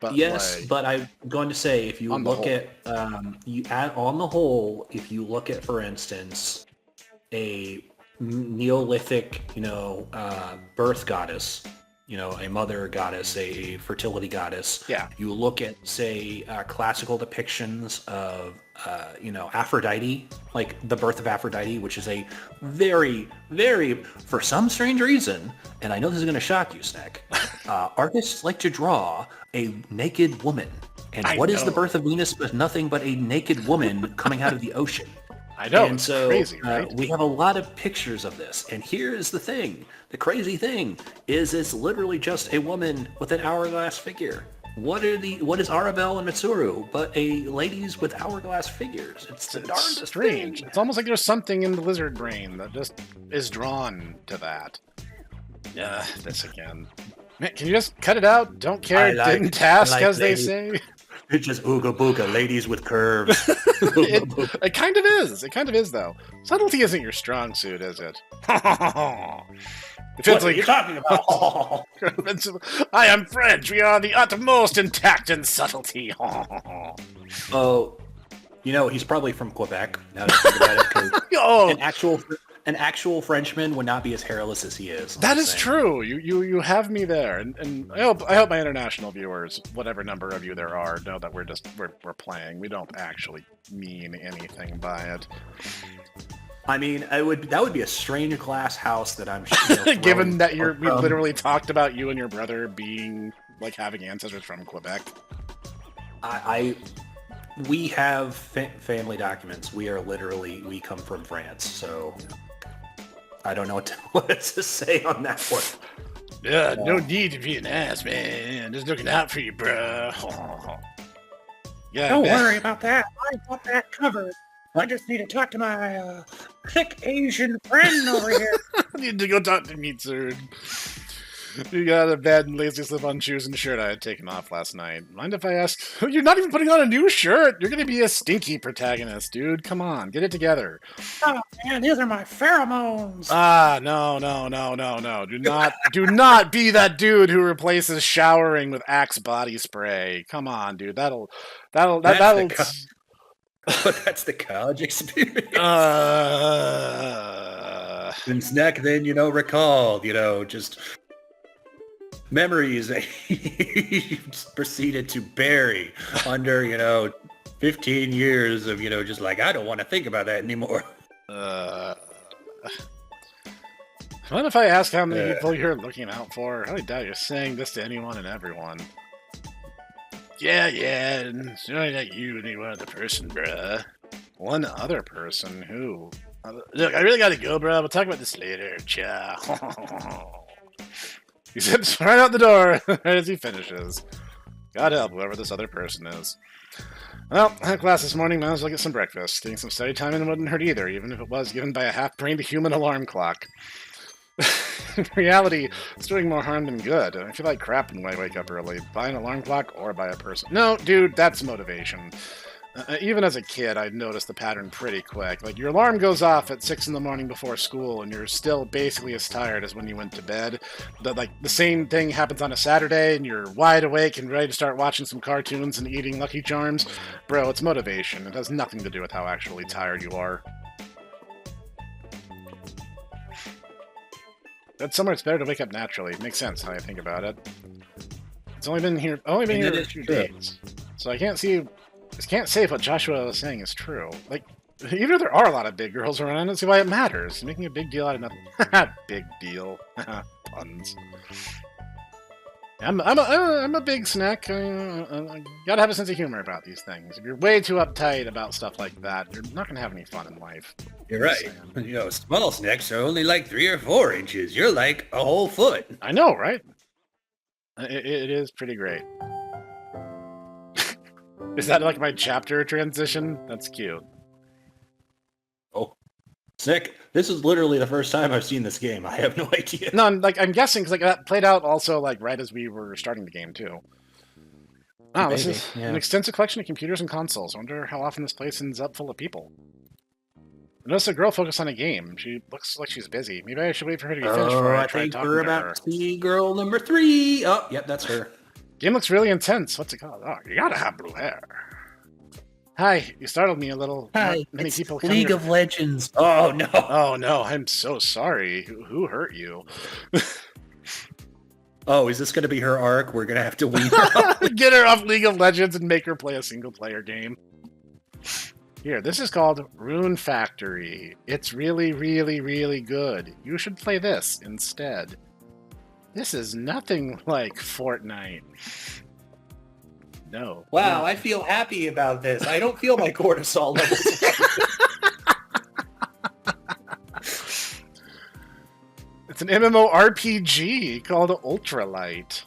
But yes, like, but I'm going to say, if you look at, on the whole, if you look at, for instance, a Neolithic, you know, birth goddess, you know, a mother goddess, a fertility goddess. Yeah. You look at, say, classical depictions of, you know, Aphrodite, like the birth of Aphrodite, which is a very, very, for some strange reason, and I know this is going to shock you, Snek, artists like to draw a naked woman. And what is the birth of Venus but nothing but a naked woman coming out of the ocean? I know, and it's so crazy, right? We have a lot of pictures of this. And here is the thing. The crazy thing is it's literally just a woman with an hourglass figure. What is Arabelle and Mitsuru but a ladies with hourglass figures? It's the darndest strange. thing. It's almost like there's something in the lizard brain that just is drawn to that. Yeah, this again. Man, can you just cut it out? Don't care, didn't task, as they say. It's just ooga booga, ladies with curves. It kind of is. It kind of is, though. Subtlety isn't your strong suit, is it? What are you talking about? I am French. We are the utmost in tact and subtlety. Oh, you know, he's probably from Quebec. Now that I think about it, 'cause an actual Frenchman would not be as hairless as he is. That is true. You have me there, and I hope my international viewers, whatever number of you there are, know that we're playing. We don't actually mean anything by it. I mean, that would be a strange glass house that I'm sure. Given that we literally talked about you and your brother being like having ancestors from Quebec. We have family documents. We come from France, so I don't know what to say on that one. Yeah, no need to be an ass, man. Just looking out for you, bro. Yeah. Don't worry about that. I got that covered. I just need to talk to my thick Asian friend over here. I need to go talk to me, sir. You got a bad and lazy slip-on shoes and shirt I had taken off last night. Mind if I ask? You're not even putting on a new shirt. You're going to be a stinky protagonist, dude. Come on, get it together. Oh man, these are my pheromones. No. Do not be that dude who replaces showering with Axe body spray. Come on, dude. That'll. But that's the college experience. And Snek then, recalled, just memories that he proceeded to bury under, 15 years of, just like, I don't want to think about that anymore. What if I ask how many people you're looking out for? I doubt you're saying this to anyone and everyone. Yeah, and it's not you and any one other person, bruh. One other person? Who? Look, I really gotta go, bruh. We'll talk about this later. Ciao. He zips right out the door right as he finishes. God help whoever this other person is. Well, I had class this morning, might as well get some breakfast. Getting some study time in wouldn't hurt either, even if it was given by a half-brained human alarm clock. In reality, it's doing more harm than good. I feel like crap when I wake up early. By an alarm clock or by a person. No, dude, that's motivation. Even as a kid, I'd noticed the pattern pretty quick. Like, your alarm goes off at 6 in the morning before school, and you're still basically as tired as when you went to bed. But, like, the same thing happens on a Saturday, and you're wide awake and ready to start watching some cartoons and eating Lucky Charms. Bro, it's motivation. It has nothing to do with how actually tired you are. But somewhere it's better to wake up naturally. It makes sense how I think about it. It's only been here for a few days. So I can't say if what Joshua was saying is true. Like, even if there are a lot of big girls around, I don't see why it matters. You're making a big deal out of nothing. Big deal. Puns. I'm a big snack. I gotta have a sense of humor about these things. If you're way too uptight about stuff like that, you're not gonna have any fun in life. You're right. Small snacks are only like 3 or 4 inches. You're like a whole foot. I know, right? It is pretty great. Is that like my chapter transition? That's cute. Oh, Snek, this is literally the first time I've seen this game. I have no idea. No, I'm guessing because that played out also right as we were starting the game too. Oh, this is an extensive collection of computers and consoles. I wonder how often this place ends up full of people. I noticed a girl focused on a game. She looks like she's busy. Maybe I should wait for her to get finished before I try talking to her. I think we're about to see girl number 3. Oh, yep, that's her. Game looks really intense. What's it called? Oh, you gotta have blue hair. Hi, you startled me a little. Hi, many people League of Legends. Oh, no. Oh, no, I'm so sorry. Who hurt you? Oh, is this going to be her arc? We're going to have to wean her off. Get her off League of Legends and make her play a single-player game. Here, this is called Rune Factory. It's really, really, really good. You should play this instead. This is nothing like Fortnite. No. Wow, no. I feel happy about this. I don't feel my cortisol levels. It's an MMORPG called Ultralight.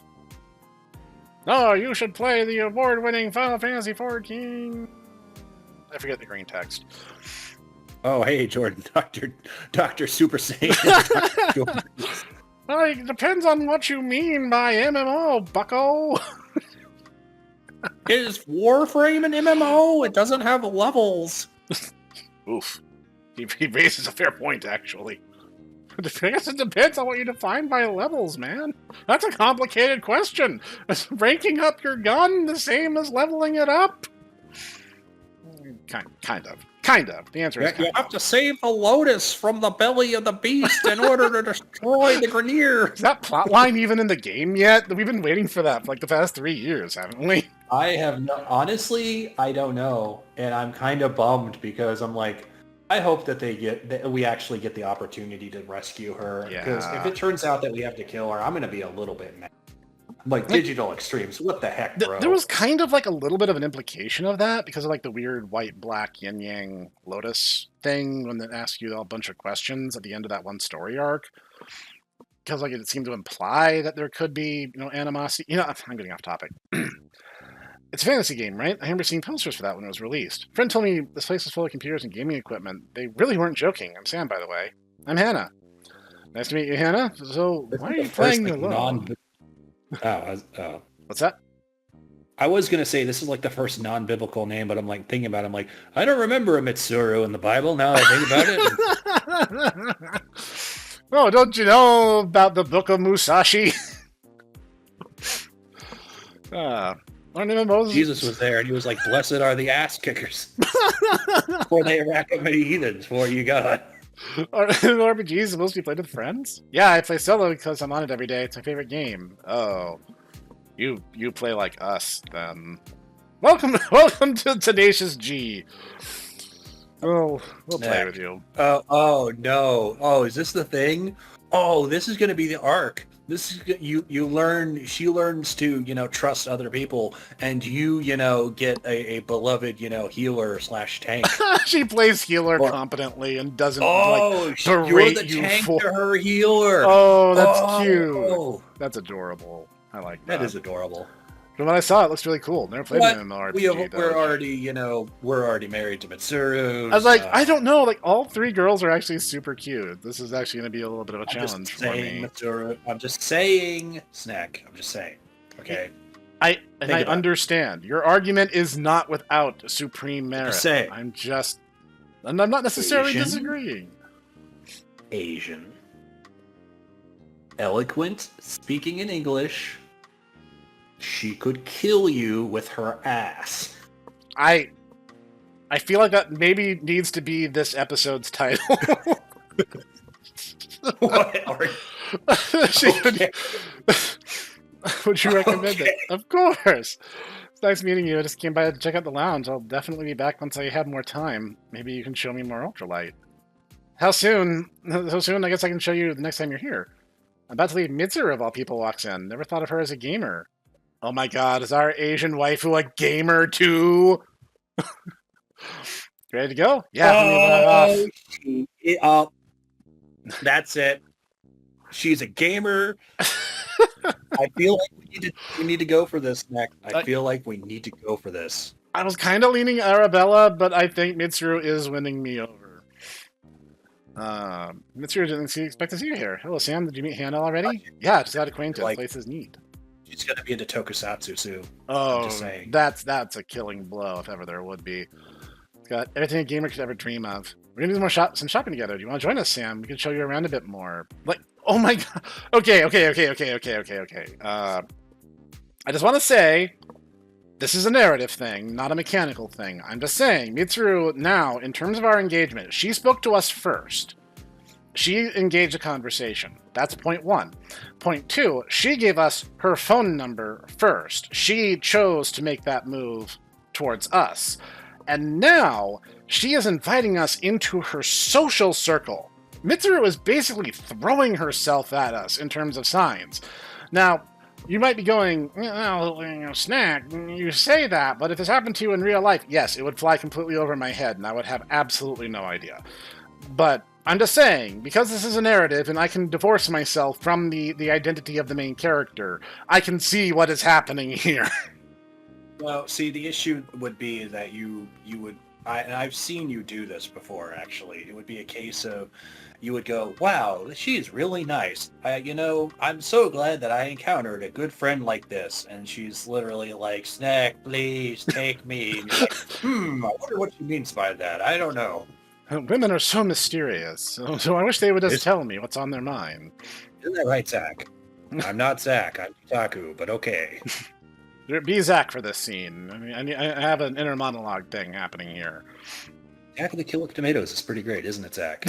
Oh, you should play the award-winning Final Fantasy XIV. I forget the green text. Oh, hey, Jordan. Dr. Super Saiyan. It depends on what you mean by MMO, bucko. Is Warframe an MMO? It doesn't have levels. Oof. He raises a fair point, actually. I guess it depends on what you define by levels, man. That's a complicated question. Is ranking up your gun the same as leveling it up? Kind of. The answer is you have to save the lotus from the belly of the beast in order to destroy the Grenier. Is that plotline even in the game yet? We've been waiting for that for like the past 3 years, haven't we? Honestly, I don't know. And I'm kind of bummed because I'm like, I hope that we actually get the opportunity to rescue her. Because if it turns out that we have to kill her, I'm going to be a little bit mad. Like digital extremes, what the heck, bro? There was kind of like a little bit of an implication of that because of like the weird white-black yin-yang lotus thing when they ask you a bunch of questions at the end of that one story arc. Because like it seemed to imply that there could be, animosity. I'm getting off topic. It's a fantasy game, right? I remember seeing posters for that when it was released. A friend told me this place was full of computers and gaming equipment. They really weren't joking. I'm Sam, by the way. I'm Hannah. Nice to meet you, Hannah. So, why are you playing alone? What's that? I was going to say this is like the first non-biblical name, but I'm like thinking about it. I'm like, I don't remember a Mitsuru in the Bible now that I think about it. Oh, don't you know about the Book of Musashi? Jesus was there, and he was like, blessed are the ass kickers. For they rack up many heathens for you God. RPGs supposed to be played with friends? Yeah, I play solo because I'm on it every day. It's my favorite game. Oh, you play like us then. Welcome to Tenacious G. Oh, we'll play with you. Oh no! Oh, is this the thing? Oh, this is going to be the arc. This is you learn. She learns to trust other people, and you get a beloved healer / tank. She plays healer competently and doesn't berate you're the tank to her healer. Oh, that's cute. That's adorable. I like that. That is adorable. From what I saw, it looks really cool. Never played an MMORPG. We're already married to Mitsuru. I was like, I don't know. Like, all 3 girls are actually super cute. This is actually going to be a little bit of a challenge for me. Mitsuru, I'm just saying, Snek. I'm just saying. Okay. I understand. Your argument is not without supreme merit. I'm not necessarily disagreeing. Asian. Eloquent, speaking in English. She could kill you with her ass. I feel like that maybe needs to be this episode's title. What are you? Would you recommend it? Of course. It's nice meeting you. I just came by to check out the lounge. I'll definitely be back once I have more time. Maybe you can show me more ultralight. How soon? So soon? I guess I can show you the next time you're here. I'm about to leave. Mitsuru, of all people, walks in. Never thought of her as a gamer. Oh my god, is our Asian waifu a gamer too? Ready to go? Yeah. That's it. She's a gamer. I feel like we need to go for this, Nick. I feel like we need to go for this. I was kind of leaning Arabella, but I think Mitsuru is winning me over. Mitsuru didn't expect to see you here. Hello, Sam. Did you meet Hannah already? Yeah, just got acquainted. Place is neat. She's gonna be into tokusatsu soon. Oh, just saying. That's a killing blow if ever there would be. It's got everything a gamer could ever dream of. We're gonna do some shopping together. Do you want to join us, Sam? We can show you around a bit more. Like, oh my god. Okay. I just want to say, this is a narrative thing, not a mechanical thing. I'm just saying, Mitsuru, now, in terms of our engagement, she spoke to us first. She engaged a conversation. That's point 1. Point 2, she gave us her phone number first. She chose to make that move towards us. And now, she is inviting us into her social circle. Mitsuru is basically throwing herself at us in terms of signs. Now, you might be going, Snek, you say that, but if this happened to you in real life, yes, it would fly completely over my head, and I would have absolutely no idea. But I'm just saying, because this is a narrative, and I can divorce myself from the identity of the main character, I can see what is happening here. Well, see, the issue would be that you would... and I've seen you do this before, actually. It would be a case of you would go, wow, she's really nice. I'm so glad that I encountered a good friend like this. And she's literally like, Snek, please take me. And you're like, I wonder what she means by that. I don't know. Women are so mysterious. So I wish they would just tell me what's on their mind. Isn't that right, Zach? I'm not Zach. I'm Drunktaku, but okay. Be Zach for this scene. I mean, I have an inner monologue thing happening here. Zach of the Kill of Tomatoes is pretty great, isn't it, Zach?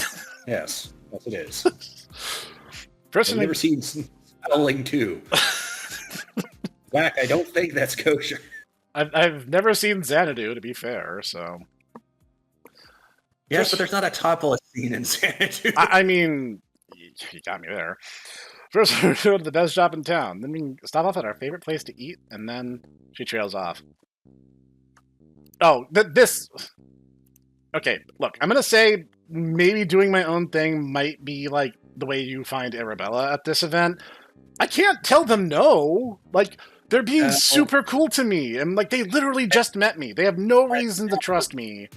Yes, it is. Personally, I've never seen Spelling 2. Zach, I don't think that's kosher. I've never seen Xanadu, to be fair, so... Yes, but there's not a topless scene in Xanadu. I mean, you got me there. First, we'll go to the best shop in town. Then we can stop off at our favorite place to eat, and then she trails off. Oh, this... Okay, look, I'm going to say maybe doing my own thing might be, like, the way you find Arabella at this event. I can't tell them no. Like, they're being super cool to me, and, like, they literally just met me. They have no reason to trust me.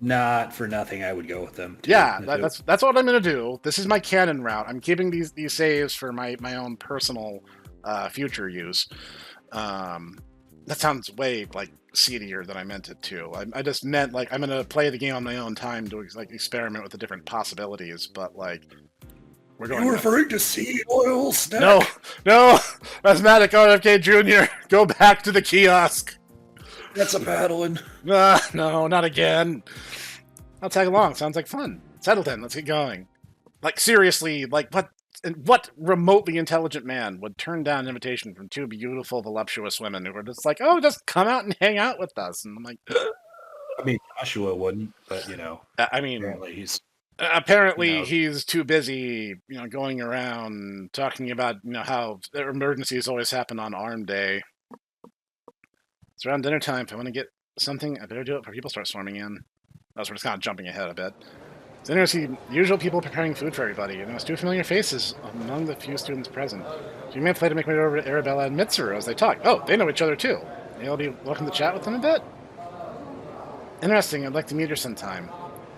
Not for nothing, I would go with them. Too. Yeah, that's what I'm going to do. This is my canon route. I'm keeping these saves for my own personal future use. That sounds way, like, seedier than I meant it to. I just meant, like, I'm going to play the game on my own time to, like, experiment with the different possibilities, but, like, we're going... You're referring to seed oil, Snek? No! Asthmatic RFK Jr., go back to the kiosk! That's a paddling. No, not again. I'll tag along. Sounds like fun. Settleton, let's get going. Like, seriously, like, what remotely intelligent man would turn down an invitation from two beautiful, voluptuous women who were just like, oh, just come out and hang out with us? And I'm like, I mean, Joshua wouldn't, but I mean, apparently he's too busy, going around talking about, how emergencies always happen on arm day. It's around dinner time. If I want to get something, I better do it before people start swarming in. Oh, so we're just kind of jumping ahead a bit. It's interesting to see the usual people preparing food for everybody, and there's two familiar faces among the few students present. A few minutes later, make my way over to Arabella and Mitsuru as they talk. Oh, they know each other too. Maybe I'll be welcome to chat with them a bit. Interesting. I'd like to meet her sometime.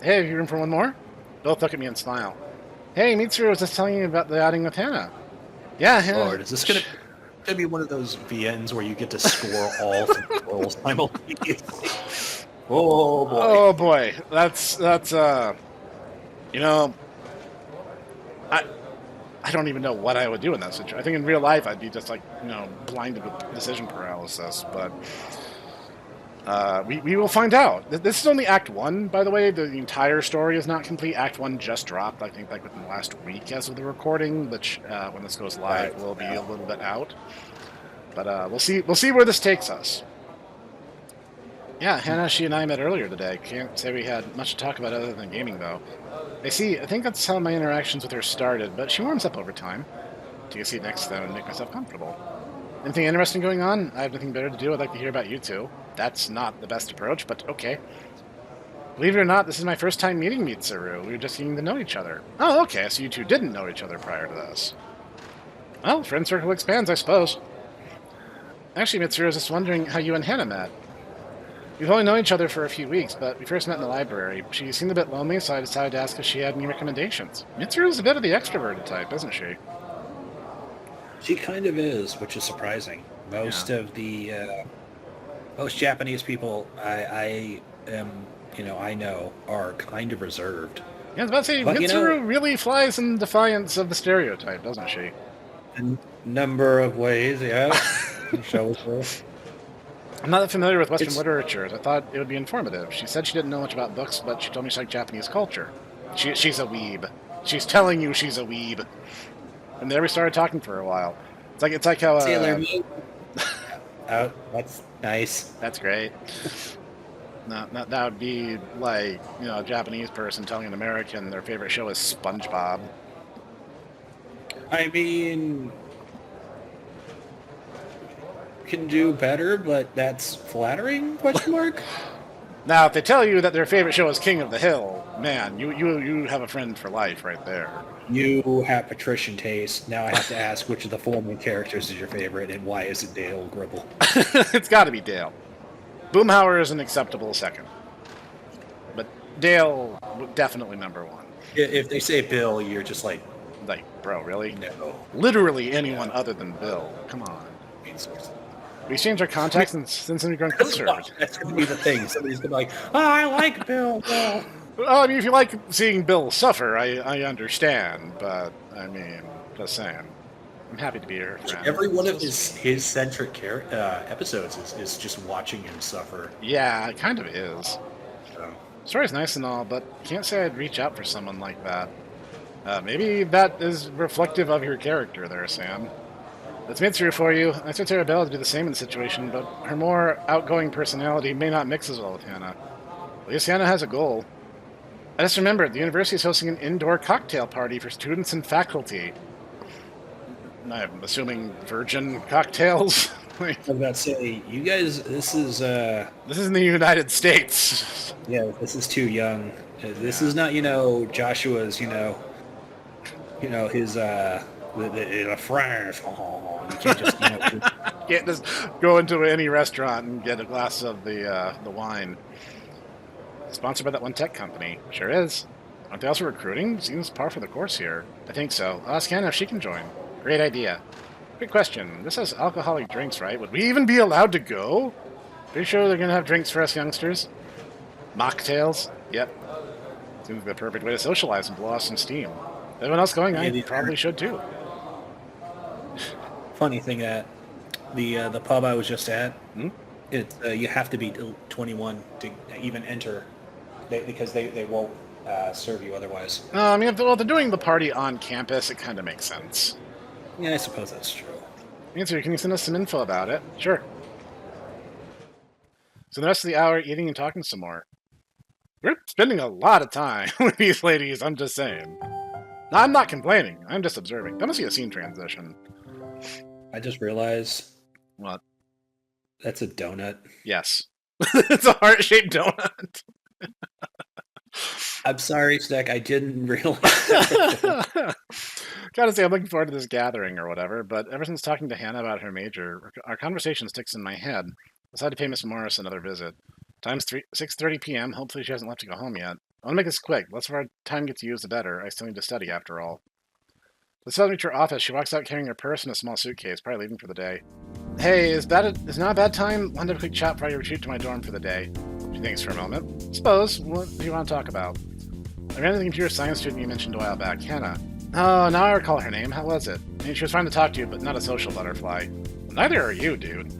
Hey, have you room for one more? Both look at me and smile. Hey, Mitsuru was just telling you about the outing with Hannah. Yeah, Hannah. Lord, is this gonna be one of those VNs where you get to score all three roles simultaneously? Oh boy. Oh boy. That's I don't even know what I would do in that situation. I think in real life I'd be just like, blinded with decision paralysis, but we will find out. This is only Act 1, by the way. The entire story is not complete. Act 1 just dropped, I think, like within the last week as of the recording, which when this goes live will be a little bit out. But we'll see where this takes us. Yeah, Hannah, she and I met earlier today. Can't say we had much to talk about other than gaming, though. I think that's how my interactions with her started, but she warms up over time. Take a seat next to them and make myself comfortable. Anything interesting going on? I have nothing better to do. I'd like to hear about you two. That's not the best approach, but okay. Believe it or not, this is my first time meeting Mitsuru. We were just getting to know each other. Oh, okay, so you two didn't know each other prior to this. Well, friend circle expands, I suppose. Actually, Mitsuru, I was just wondering how you and Hannah met. We've only known each other for a few weeks, but we first met in the library. She seemed a bit lonely, so I decided to ask if she had any recommendations. Mitsuru's a bit of the extroverted type, isn't she? She kind of is, which is surprising. Most of the most Japanese people I know are kind of reserved. Yeah, I was about to say, but, Mitsuru really flies in defiance of the stereotype, doesn't she? A number of ways, yeah. Shall we say? I'm not that familiar with Western literature. I thought it would be informative. She said she didn't know much about books, but she told me she liked Japanese culture. She's a weeb. She's telling you she's a weeb. And there we started talking for a while. It's like how Sailor Moon. Oh, that's nice. That's great. That would be like, a Japanese person telling an American their favorite show is SpongeBob. I mean, can do better, but that's flattering? Question mark. Now, if they tell you that their favorite show is King of the Hill, man, you have a friend for life right there. You have patrician taste. Now I have to ask which of the four main characters is your favorite, and why is it Dale Gribble? It's got to be Dale. Boomhauer is an acceptable second, but Dale definitely number one. If they say Bill, you're just like, bro, really? No. Literally anyone other than Bill. Come on. We exchanged our contacts since we've grown closer. That's going to be the thing. Somebody's going to be like, oh, I like Bill. Well, I mean, if you like seeing Bill suffer, I understand. But, I mean, just saying. I'm happy to be your friend. Every one of his centric episodes is just watching him suffer. Yeah, it kind of is. So. Story's nice and all, but can't say I'd reach out for someone like that. Maybe that is reflective of your character there, Sam. That's Mitsuru for you. I expect Arabella to do the same in the situation, but her more outgoing personality may not mix as well with Hannah. At least Hannah has a goal. I just remembered, the university is hosting an indoor cocktail party for students and faculty. I'm assuming virgin cocktails? I was about to say, you guys, this is in the United States. Yeah, this is too young. This is not, Joshua's, his, the France. Oh, you can't just, can't just go into any restaurant and get a glass of the wine. Sponsored by that one tech company. Sure is. Aren't they also recruiting? Seems par for the course here. I think so. I'll ask Hannah if she can join. Great idea. Quick question. This has alcoholic drinks, right? Would we even be allowed to go? Pretty sure they're going to have drinks for us youngsters. Mocktails? Yep. Seems like the perfect way to socialize and blow off some steam. Everyone else going? I probably should too. Funny thing that the pub I was just at, you have to be 21 to even enter, because they won't serve you otherwise. I mean, if they're doing the party on campus, it kind of makes sense. Yeah, I suppose that's true. Answer, can you send us some info about it? Sure. So the rest of the hour, eating and talking some more. We're spending a lot of time with these ladies, I'm just saying. I'm not complaining, I'm just observing. That must be a scene transition. I just realized... What? That's a donut. Yes. It's a heart-shaped donut. I'm sorry, Snek, I didn't realize. Gotta say, I'm looking forward to this gathering or whatever, but ever since talking to Hannah about her major, our conversation sticks in my head. I decided to pay Miss Morris another visit. Time's 6:30 p.m. Hopefully she hasn't left to go home yet. I want to make this quick. The less of our time gets used, the better. I still need to study, after all. Let's tell me to her office. She walks out carrying her purse and a small suitcase, probably leaving for the day. Hey, is now a bad time? Want to have a quick chat before I retreat to my dorm for the day? She thinks for a moment. Suppose. What do you want to talk about? I ran into the computer science student you mentioned a while back, Hannah. Oh, now I recall her name. How was it? I mean, she was fine to talk to you, but not a social butterfly. Neither are you, dude.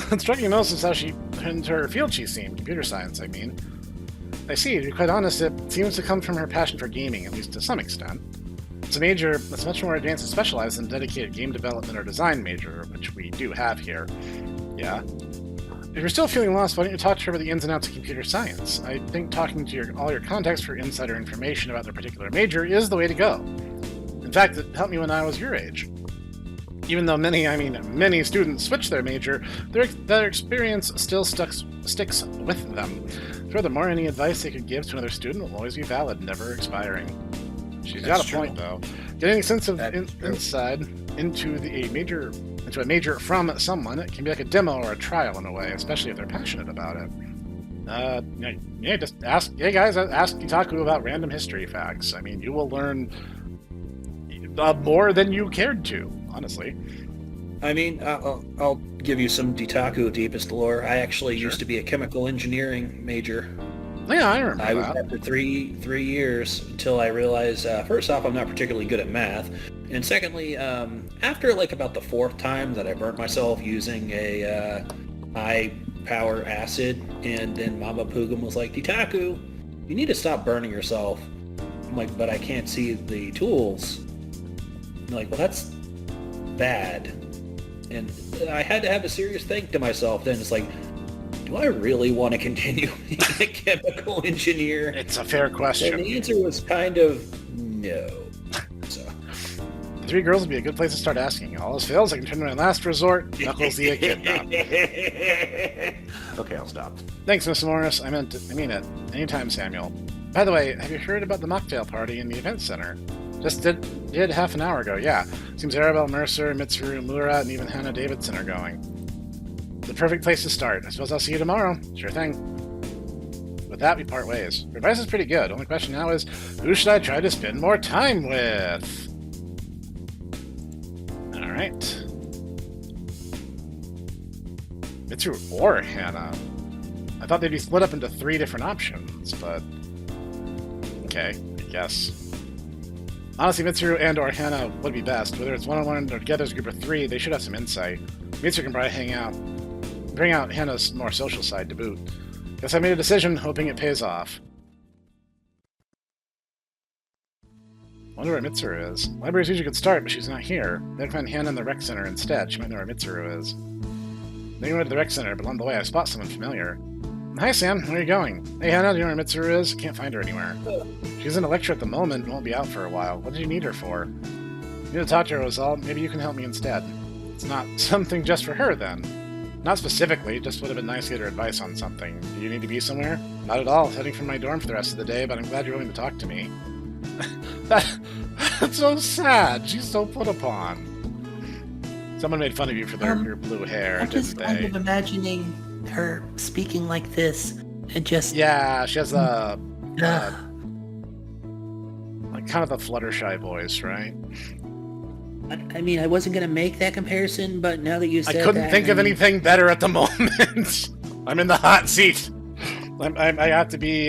What struck me most is how she into her field she seemed. Computer science, I mean. I see, to be quite honest, it seems to come from her passion for gaming, at least to some extent. It's a major that's much more advanced and specialized than a dedicated game development or design major, which we do have here. Yeah. If you're still feeling lost, why don't you talk to her about the ins and outs of computer science? I think talking to all your contacts for insider information about their particular major is the way to go. In fact, it helped me when I was your age. Even though many students switch their major, their experience still sticks with them. Furthermore, any advice they could give to another student will always be valid, never expiring. She's got a point, though. Getting a sense of insight into a major from someone, it can be like a demo or a trial in a way, especially if they're passionate about it. Just ask Drunktaku about random history facts. I mean, you will learn more than you cared to, honestly. I mean, I'll give you some Drunktaku deepest lore. I actually used to be a chemical engineering major. Yeah, I remember I was there for three years until I realized, first off, I'm not particularly good at math. And secondly, after like about the fourth time that I burnt myself using a high power acid, and then Mama Pugum was like, Drunktaku, you need to stop burning yourself. I'm like, but I can't see the tools. I'm like, well, that's bad. And I had to have a serious think to myself then. It's like, do I really want to continue being a chemical engineer? It's a fair question. And the answer was kind of no. So. The three girls would be a good place to start asking. All else fails, I can turn to my last resort, Knuckles the Echidna. Okay, I'll stop. Thanks, Miss Morris. I mean it. Anytime, Samuel. By the way, have you heard about the mocktail party in the event center? Just did half an hour ago, yeah. Seems Arabelle Mercer, Mitsuru Mura, and even Hannah Davidson are going. The perfect place to start. I suppose I'll see you tomorrow. Sure thing. With that, we part ways. Your advice is pretty good. Only question now is, who should I try to spend more time with? Alright. Mitsuru or Hannah. I thought they'd be split up into 3 different options, but... okay, I guess. Honestly, Mitsuru and or Hannah would be best. Whether it's one-on-one or together as a group of 3, they should have some insight. Mitsuru can probably bring out Hannah's more social side to boot. Guess I made a decision, hoping it pays off. Wonder where Mitsuru is. Library's usually a good start, but she's not here. Then find Hannah in the rec center instead. She might know where Mitsuru is. Then you went to the rec center, but along the way I spot someone familiar. Hi, Sam. Where are you going? Hey, Hannah, do you know where Mitsuru is? Can't find her anywhere. She's in a lecture at the moment and won't be out for a while. What did you need her for? I need to talk to her, was all. Maybe you can help me instead. It's not something just for her, then. Not specifically, just would have been nice to get her advice on something. Do you need to be somewhere? Not at all. Heading from my dorm for the rest of the day, but I'm glad you're willing to talk to me. That's so sad. She's so put upon. Someone made fun of you for your blue hair, I'm just kind of imagining her speaking like this and just... yeah, she has a... like kind of a Fluttershy voice, right? I mean, I wasn't going to make that comparison, but now that you said that... I couldn't think of anything better at the moment. I'm in the hot seat. I have to be...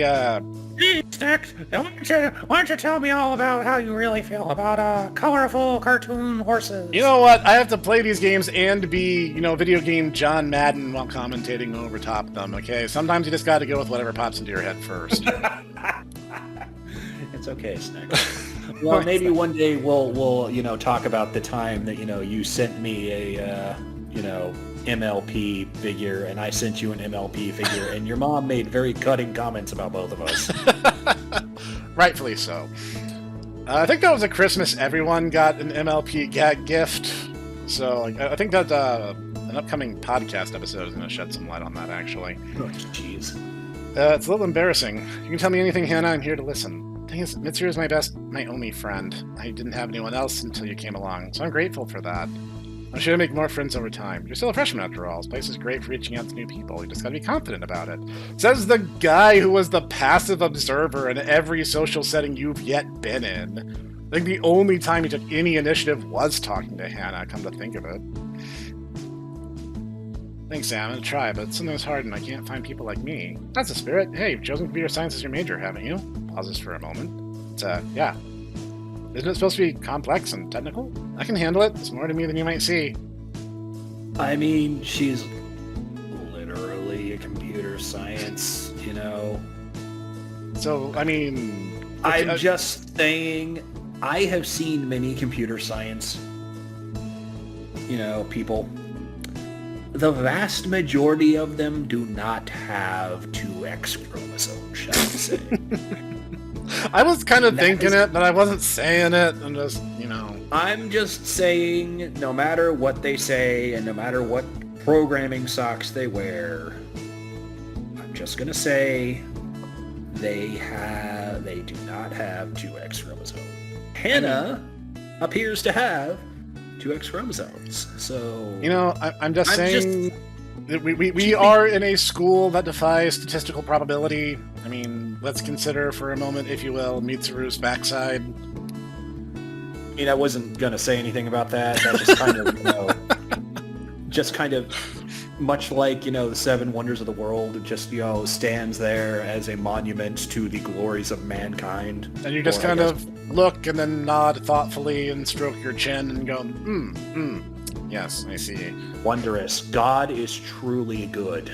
Snek, why don't you tell me all about how you really feel about colorful cartoon horses? You know what? I have to play these games and be, video game John Madden while commentating over top them, okay? Sometimes you just gotta go with whatever pops into your head first. It's okay, Snek. Well, maybe one day we'll talk about the time that you sent me a MLP figure and I sent you an MLP figure, and your mom made very cutting comments about both of us. Rightfully so. I think that was a Christmas everyone got an MLP gag gift. So I think that an upcoming podcast episode is going to shed some light on that, actually. Oh, jeez. It's a little embarrassing. You can tell me anything, Hannah. I'm here to listen. The thing is, Mitsuru is my only friend. I didn't have anyone else until you came along, so I'm grateful for that. I'm sure to make more friends over time. You're still a freshman after all. This place is great for reaching out to new people. You just gotta be confident about it. Says the guy who was the passive observer in every social setting you've yet been in. I think the only time he took any initiative was talking to Hannah, come to think of it. Thanks, Sam. I'm gonna try, but sometimes hard and I can't find people like me. That's the spirit. Hey, you've chosen computer science as your major, haven't you? Pauses for a moment. It's, yeah. Isn't it supposed to be complex and technical? I can handle it. It's more to me than you might see. I mean, she's literally a computer science, So, I mean... I'm just saying, I have seen many computer science, people. The vast majority of them do not have 2X chromosomes, shall we say. I was kind of thinking it, but I wasn't saying it. I'm just, I'm just saying, no matter what they say, and no matter what programming socks they wear, I'm just gonna say they do not have 2X chromosomes. Hannah appears to have 2X chromosomes, so... I'm just saying... We are in a school that defies statistical probability. I mean, let's consider for a moment, if you will, Mitsuru's backside. I wasn't going to say anything about that. That just kind of, much like, the Seven Wonders of the World, it just, stands there as a monument to the glories of mankind. And you just kind of look and then nod thoughtfully and stroke your chin and go, yes, I see. Wondrous. God is truly good.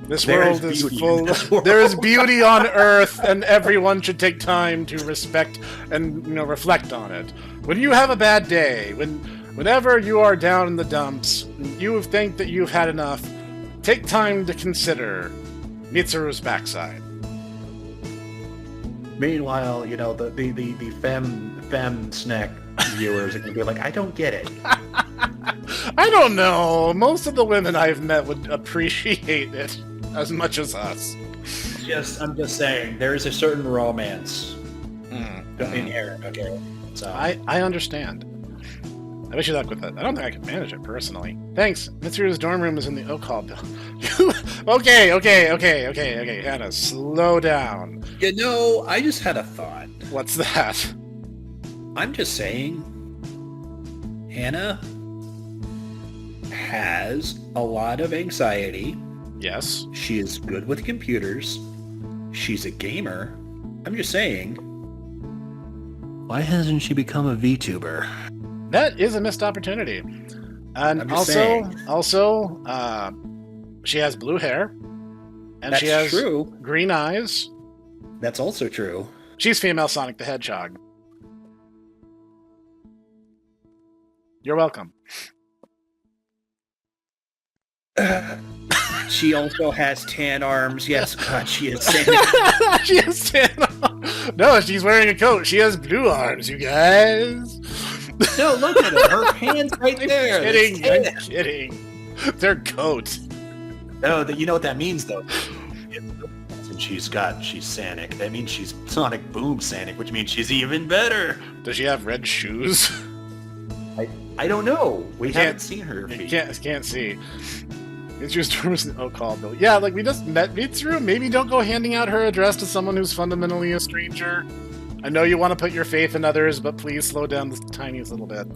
This world is full. There is beauty on Earth, and everyone should take time to respect and reflect on it. When you have a bad day, whenever you are down in the dumps, you think that you've had enough, take time to consider Mitsuru's backside. Meanwhile, the femme snack viewers are going to be like, I don't get it. I don't know. Most of the women I've met would appreciate it as much as us. I'm just saying, there is a certain romance in here. Okay, so I understand. I wish you luck with it. I don't think I could manage it personally. Thanks. Mitsuru's dorm room is in the Oak Hall building. Okay. Hannah, slow down. I just had a thought. What's that? I'm just saying, Hannah has a lot of anxiety. Yes. She is good with computers. She's a gamer. I'm just saying, why hasn't she become a VTuber? That is a missed opportunity. And also, she has blue hair. And That's she has true. Green eyes. That's also true. She's female Sonic the Hedgehog. You're welcome. She also has tan arms. Yes, God, she is Santa. She has tan arms. No, she's wearing a coat. She has blue arms, you guys. No, look at her. Her hands right there. I'm kidding. They're coat. No, you know what that means, though. And she's Sonic. That means she's Sonic Boom Sonic, which means she's even better. Does she have red shoes? I don't know. We haven't seen her feet. Can't see. Mitsuru's dorm is in the Oak Hall building. Yeah, we just met Mitsuru. Maybe don't go handing out her address to someone who's fundamentally a stranger. I know you want to put your faith in others, but please slow down the tiniest little bit.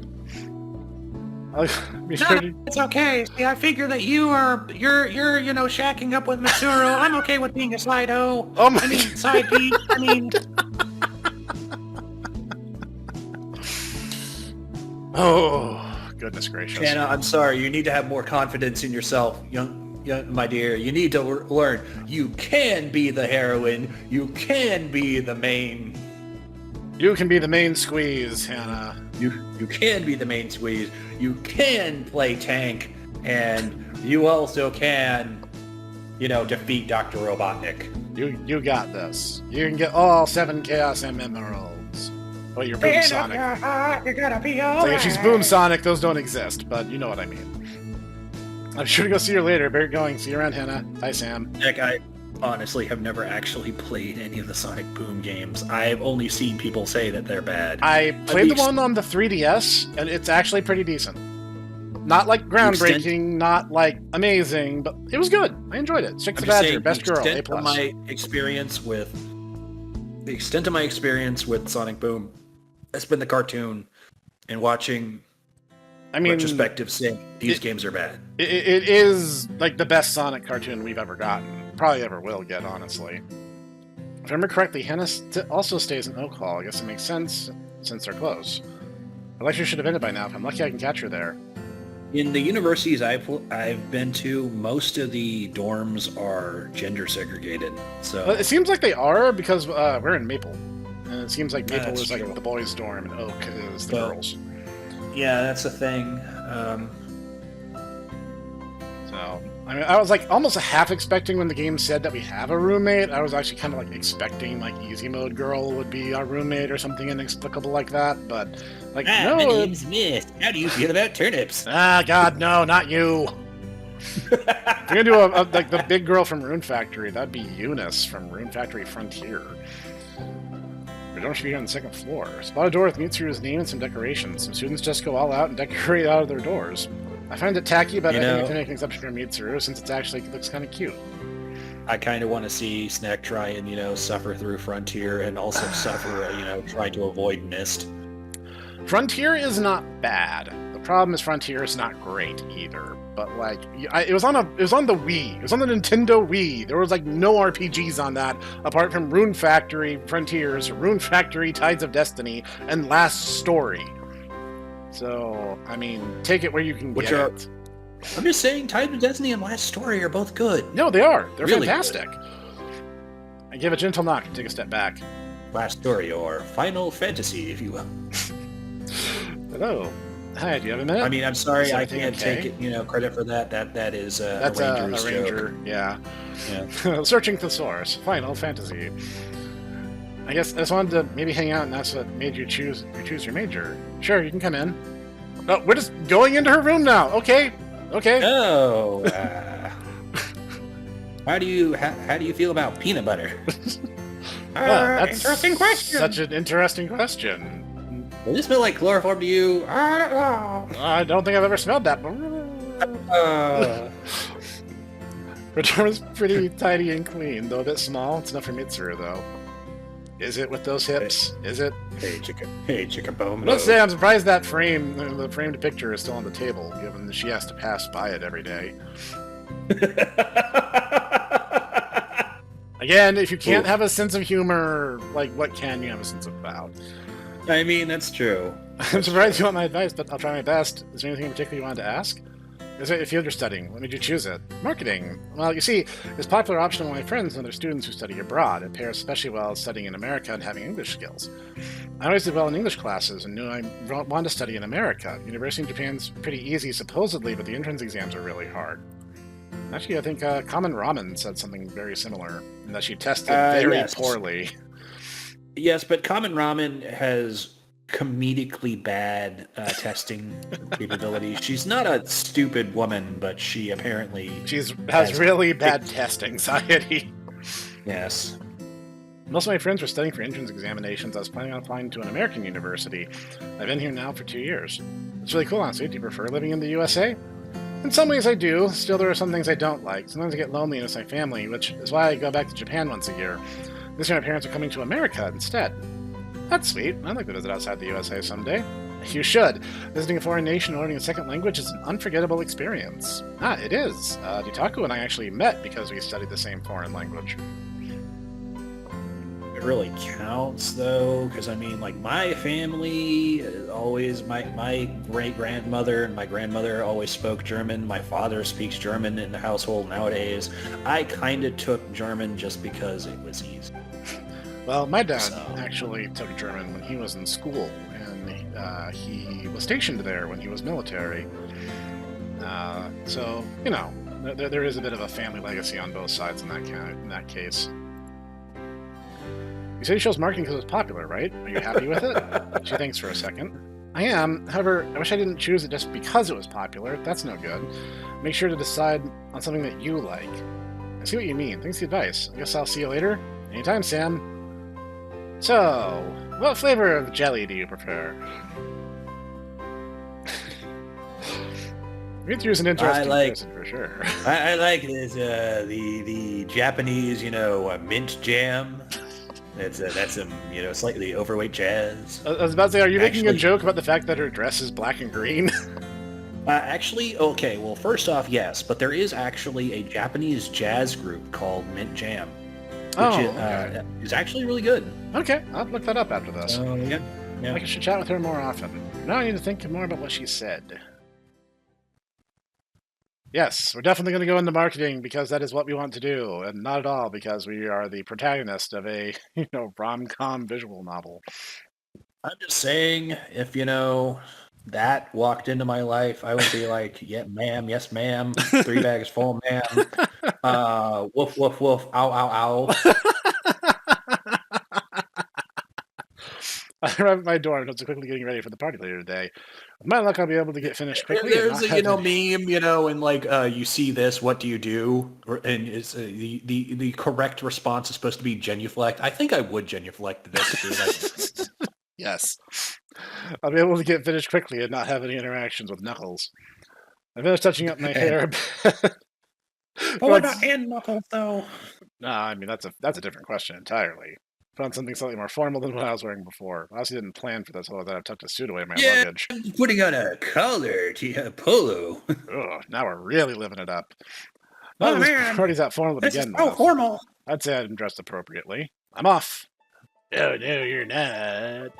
It's okay. See, I figure that you're shacking up with Mitsuru. I'm okay with being a side O. Side B. Oh, goodness gracious. Hannah, I'm sorry. You need to have more confidence in yourself. Young Yeah, my dear, you need to learn. You can be the heroine. You can be the main. You can be the main squeeze, Hannah. You can be the main squeeze. You can play tank, and you also can, defeat Dr. Robotnik. You got this. You can get all 7 Chaos Emeralds. Oh, you're Boom Sonic. You're gonna be all Like, if she's Boom Sonic, those don't exist, but you know what I mean. I'm sure to go see her later. Better going. See you around, Hannah. Bye, Sam. Nick, I honestly have never actually played any of the Sonic Boom games. I've only seen people say that they're bad. I played the one on the 3DS, and it's actually pretty decent. Not like groundbreaking, not like amazing, but it was good. I enjoyed it. Six the Badger, best girl, A+. The extent of my experience with Sonic Boom has been the cartoon and watching retrospectives saying these games are bad. It is like the best Sonic cartoon we've ever gotten. Probably ever will get, honestly. If I remember correctly, Hannah also stays in Oak Hall. I guess it makes sense since they're close. I lecture should have ended by now. If I'm lucky, I can catch her there. In the universities I've been to, most of the dorms are gender segregated. So it seems like they are because we're in Maple, and it seems like Maple is like true. the boys' dorm, and Oak is the girls. Yeah, that's the thing. So I mean, I was like almost half expecting when the game said that we have a roommate. I was actually kind of like expecting like Easy Mode Girl would be our roommate or something inexplicable like that, but like no. My name's Miss. How do you feel about turnips? Ah, God, no, not you. If you're gonna do like the big girl from Rune Factory, that'd be Eunice from Rune Factory Frontier. Your dorm should be here on the 2nd floor. Spot a door with Mitsuru's name and some decorations. Some students just go all out and decorate out of their doors. I find it tacky, but I think we can make an exception for Mitsuru since it actually looks kind of cute. I kind of want to see Snek try and, suffer through Frontier and also suffer, trying to avoid Mist. Frontier is not bad. The problem is Frontier is not great either. But like, it was on the Wii. It was on the Nintendo Wii. There was like no RPGs on that apart from Rune Factory Frontiers, Rune Factory Tides of Destiny, and Last Story. So I mean, take it where you can get it. I'm just saying, Tides of Destiny and Last Story are both good. No, they are. They're really fantastic. Good. I give a gentle knock and take a step back. Last Story, or Final Fantasy, if you will. Hello. Hi, do you have a minute? I mean, I'm sorry, I can't take it, credit for that. That is that's a Ranger's a Ranger, joke. Yeah. Searching the source. Final Fantasy. I guess I just wanted to maybe hang out, and that's what made you choose your major. Sure, you can come in. Oh, we're just going into her room now. Okay. Oh. How do you feel about peanut butter? That's interesting question. Such an interesting question. Does it smell like chloroform to you? I don't know. I don't think I've ever smelled that. Her dorm is pretty tidy and clean, though a bit small. It's enough for Mitsuru, though. Is it with those hips? Is it? Hey, chicken bone. Let's say I'm surprised that the framed picture is still on the table, given that she has to pass by it every day. Again, if you can't have a sense of humor, like, what can you have a sense of about? I mean, that's true. I'm surprised you want my advice, but I'll try my best. Is there anything in particular you wanted to ask? Is it a field you're studying? What made you choose it? Marketing. Well, you see, it's a popular option among my friends and other students who study abroad. It pairs especially well studying in America and having English skills. I always did well in English classes and knew I wanted to study in America. University in Japan's pretty easy, supposedly, but the entrance exams are really hard. Actually, I think Common Ramen said something very similar, in that she tested very poorly. Yes, but Common Ramen has comedically bad testing capabilities. She's not a stupid woman, but she apparently has really bad test anxiety. Yes. Most of my friends were studying for entrance examinations. I was planning on applying to an American university. I've been here now for 2 years. It's really cool, honestly. Do you prefer living in the USA? In some ways I do. Still, there are some things I don't like. Sometimes I get lonely and miss my family, which is why I go back to Japan once a year. This year my parents are coming to America instead. That's sweet. I'd like to visit outside the USA someday. You should. Visiting a foreign nation and learning a second language is an unforgettable experience. It is. Drunktaku and I actually met because we studied the same foreign language. it really counts though, because I mean, like my family always, my great grandmother and my grandmother always spoke German. My father speaks German in the household nowadays. I kind of took German just because it was easy. Well, my dad actually took German when he was in school, and he was stationed there when he was military. So, you know, there is a bit of a family legacy on both sides in that case. You said you chose marketing because it was popular, right? Are you happy with it? She thinks for a second. I am. However, I wish I didn't choose it just because it was popular. That's no good. Make sure to decide on something that you like. I see what you mean. Thanks for the advice. I guess I'll see you later. Anytime, Sam. So, what flavor of jelly do you prefer? It's an interesting person for sure. I like this, the Japanese, mint jam. That's some, slightly overweight jazz. I was about to say, are you making a joke about the fact that her dress is black and green? Okay, well, first off, yes, but there is actually a Japanese jazz group called Mint Jam, which is actually really good. Okay, I'll look that up after this. Yeah. I should chat with her more often. Now I need to think more about what she said. Yes, we're definitely going to go into marketing because that is what we want to do, and not at all because we are the protagonist of a, rom-com visual novel. I'm just saying, if, that walked into my life, I would be like, yeah, ma'am, yes, ma'am, 3 bags full, ma'am, woof, woof, woof, ow, ow, ow. I arrived at my dorm and was quickly getting ready for the party later today. With my luck, I'll be able to get finished quickly. There's a meme, and like you see this, what do you do? And it's the correct response is supposed to be genuflect. I think I would genuflect this. Yes, I'll be able to get finished quickly and not have any interactions with Knuckles. I finished touching up my hair. But what about and Knuckles though? No, I mean that's a different question entirely. Found something slightly more formal than what I was wearing before. I obviously didn't plan for this, although I've tucked a suit away in my luggage. Putting on a collar to a polo. Ugh, now we're really living it up. Oh man, party's that formal to this begin is so formal. I'd say I'm dressed appropriately. I'm off. No, you're not.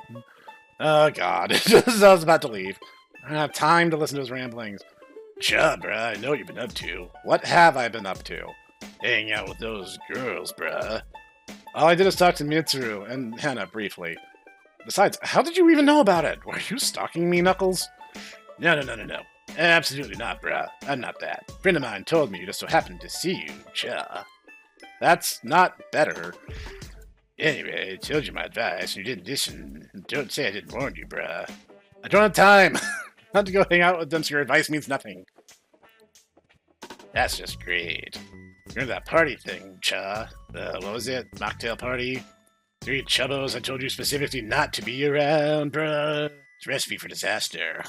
Oh God, I was about to leave. I don't have time to listen to his ramblings. Chuh, bruh, I know what you've been up to. What have I been up to? Hanging out with those girls, bruh. All I did is talk to Mitsuru and Hannah briefly. Besides, how did you even know about it? Were you stalking me, Knuckles? No. Absolutely not, bruh. I'm not that. A friend of mine told me you just so happened to see you, Cha. That's not better. Anyway, I told you my advice, and you didn't listen. Don't say I didn't warn you, bruh. I don't have time. Not to go hang out with them, so your advice means nothing. That's just great. You're in that party thing, Cha. What was it? Mocktail party? 3 chubbos I told you specifically not to be around, bruh. It's a recipe for disaster.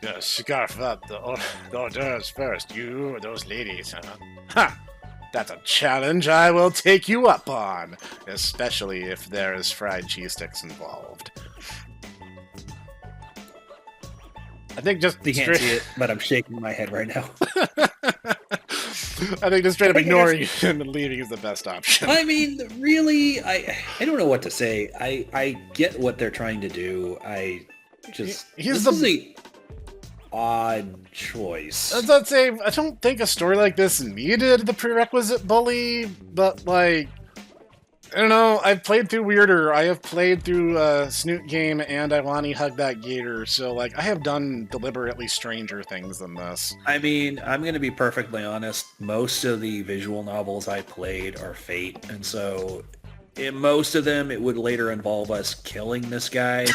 Gonna scarf up the hors d'oeuvres first, you or those ladies, huh? Ha! That's a challenge I will take you up on, especially if there is fried cheese sticks involved. I think just you can't see it, but I'm shaking my head right now. I think just straight up ignoring you and leaving is the best option. I mean, really, I don't know what to say. I get what they're trying to do. This is a odd choice. I was about to say, I don't think a story like this needed the prerequisite bully, but like, I don't know, I've played through weirder. I have played through Snoot Game and I Want to Hug That Gator, so like I have done deliberately stranger things than this. I mean, I'm going to be perfectly honest. Most of the visual novels I played are Fate, and so in most of them it would later involve us killing this guy.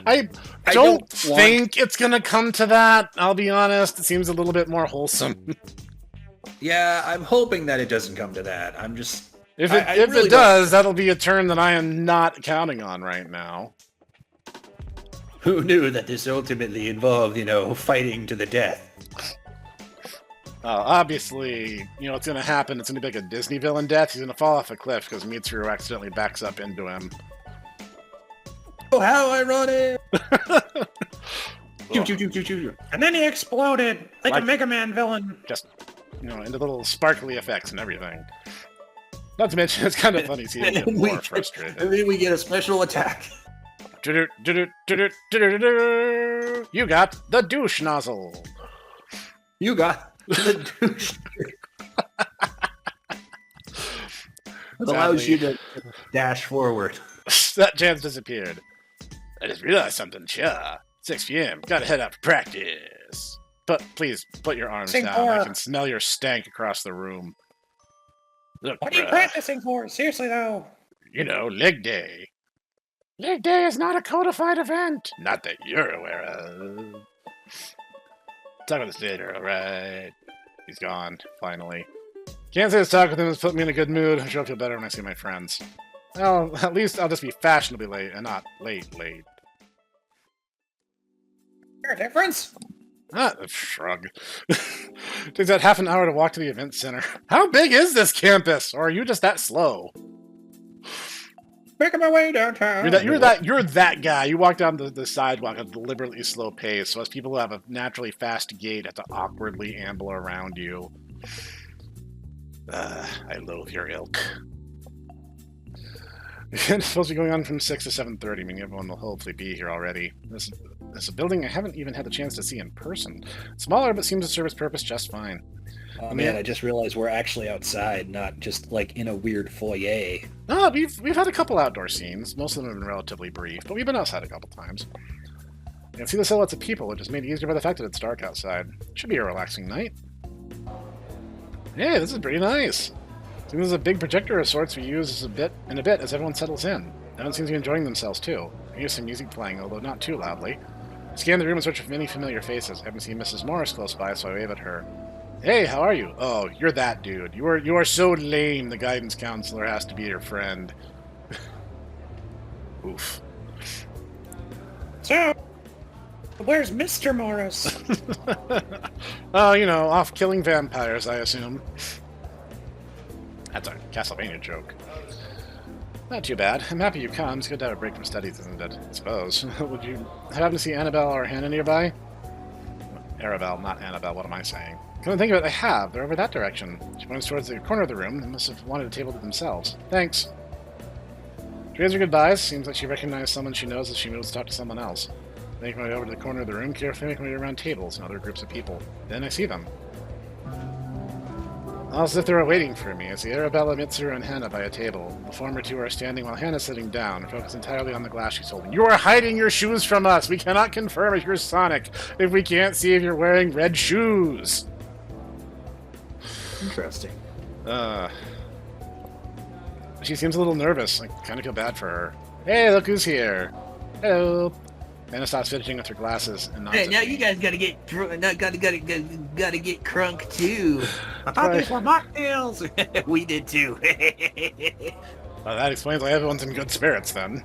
I don't think it's going to come to that, I'll be honest. It seems a little bit more wholesome. Yeah, I'm hoping that it doesn't come to that. I'm just... If it does, that'll be a turn that I am not counting on right now. Who knew that this ultimately involved, fighting to the death? Obviously, what's going to happen. It's going to be like a Disney villain death. He's going to fall off a cliff because Mitsuru accidentally backs up into him. Oh, how ironic! And then he exploded like a Mega Man villain. Just, into little sparkly effects and everything. Not to mention, it's kind of funny seeing him more frustrated. And then we get a special attack. You got the douche nozzle. You got the douche. It allows you to dash forward. That chance disappeared. I just realized something, Cha. 6 p.m. Gotta head out for practice. But please, put your arms down. I can smell your stank across the room. Look, what are you practicing for? Seriously, though. You know, leg day. Leg day is not a codified event. Not that you're aware of. Talk about this later, alright? He's gone, finally. Can't say this talk with him has put me in a good mood. I'm sure I'll feel better when I see my friends. Well, at least I'll just be fashionably late and not late. Your difference? A shrug. Takes about half an hour to walk to the event center. How big is this campus? Or are you just that slow? Making my way downtown. You're that guy. You walk down the sidewalk at a deliberately slow pace, so as people who have a naturally fast gait have to awkwardly amble around you. I loathe your ilk. It's supposed to be going on from 6 to 7:30, meaning everyone will hopefully be here already. This is a building I haven't even had the chance to see in person. Smaller, but seems to serve its purpose just fine. Oh man, I just realized we're actually outside, not just like in a weird foyer. No, we've had a couple outdoor scenes. Most of them have been relatively brief, but we've been outside a couple times. You can see the silhouettes of people, which is made easier by the fact that it's dark outside. Should be a relaxing night. Hey, this is pretty nice. Seems there's a big projector of sorts we use in a bit as everyone settles in. Everyone seems to be enjoying themselves too. I hear some music playing, although not too loudly. I scan the room in search of many familiar faces. I haven't seen Mrs. Morris close by, so I wave at her. Hey, how are you? Oh, you're that dude. You are so lame. The guidance counselor has to be your friend. Oof. So, where's Mr. Morris? Oh, you know, off killing vampires, I assume. That's a Castlevania joke. Not too bad. I'm happy you come. It's good to have a break from studies, isn't it? I suppose. Would you happen to see Annabelle or Hannah nearby? Arabelle, not Annabelle. What am I saying? Come to think of it, I have. They're over that direction. She points towards the corner of the room. They must have wanted a table to themselves. Thanks. She waves her goodbyes. Seems like she recognized someone she knows as she moves to talk to someone else. I make my way over to the corner of the room, carefully make my way around tables and other groups of people. Then I see them. Almost as if they were waiting for me. I see Arabella, Mitsuru, and Hannah by a table. The former two are standing while Hannah's sitting down, focused entirely on the glass she's holding. You are hiding your shoes from us! We cannot confirm if you're Sonic if we can't see if you're wearing red shoes! Interesting. She seems a little nervous. I kind of feel bad for her. Hey, look who's here! Hello! Hannah stops fidgeting with her glasses and nods Hey, at now me. you guys gotta get gotta get crunk too. I thought these were mocktails. We did too. Well, that explains why everyone's in good spirits, then.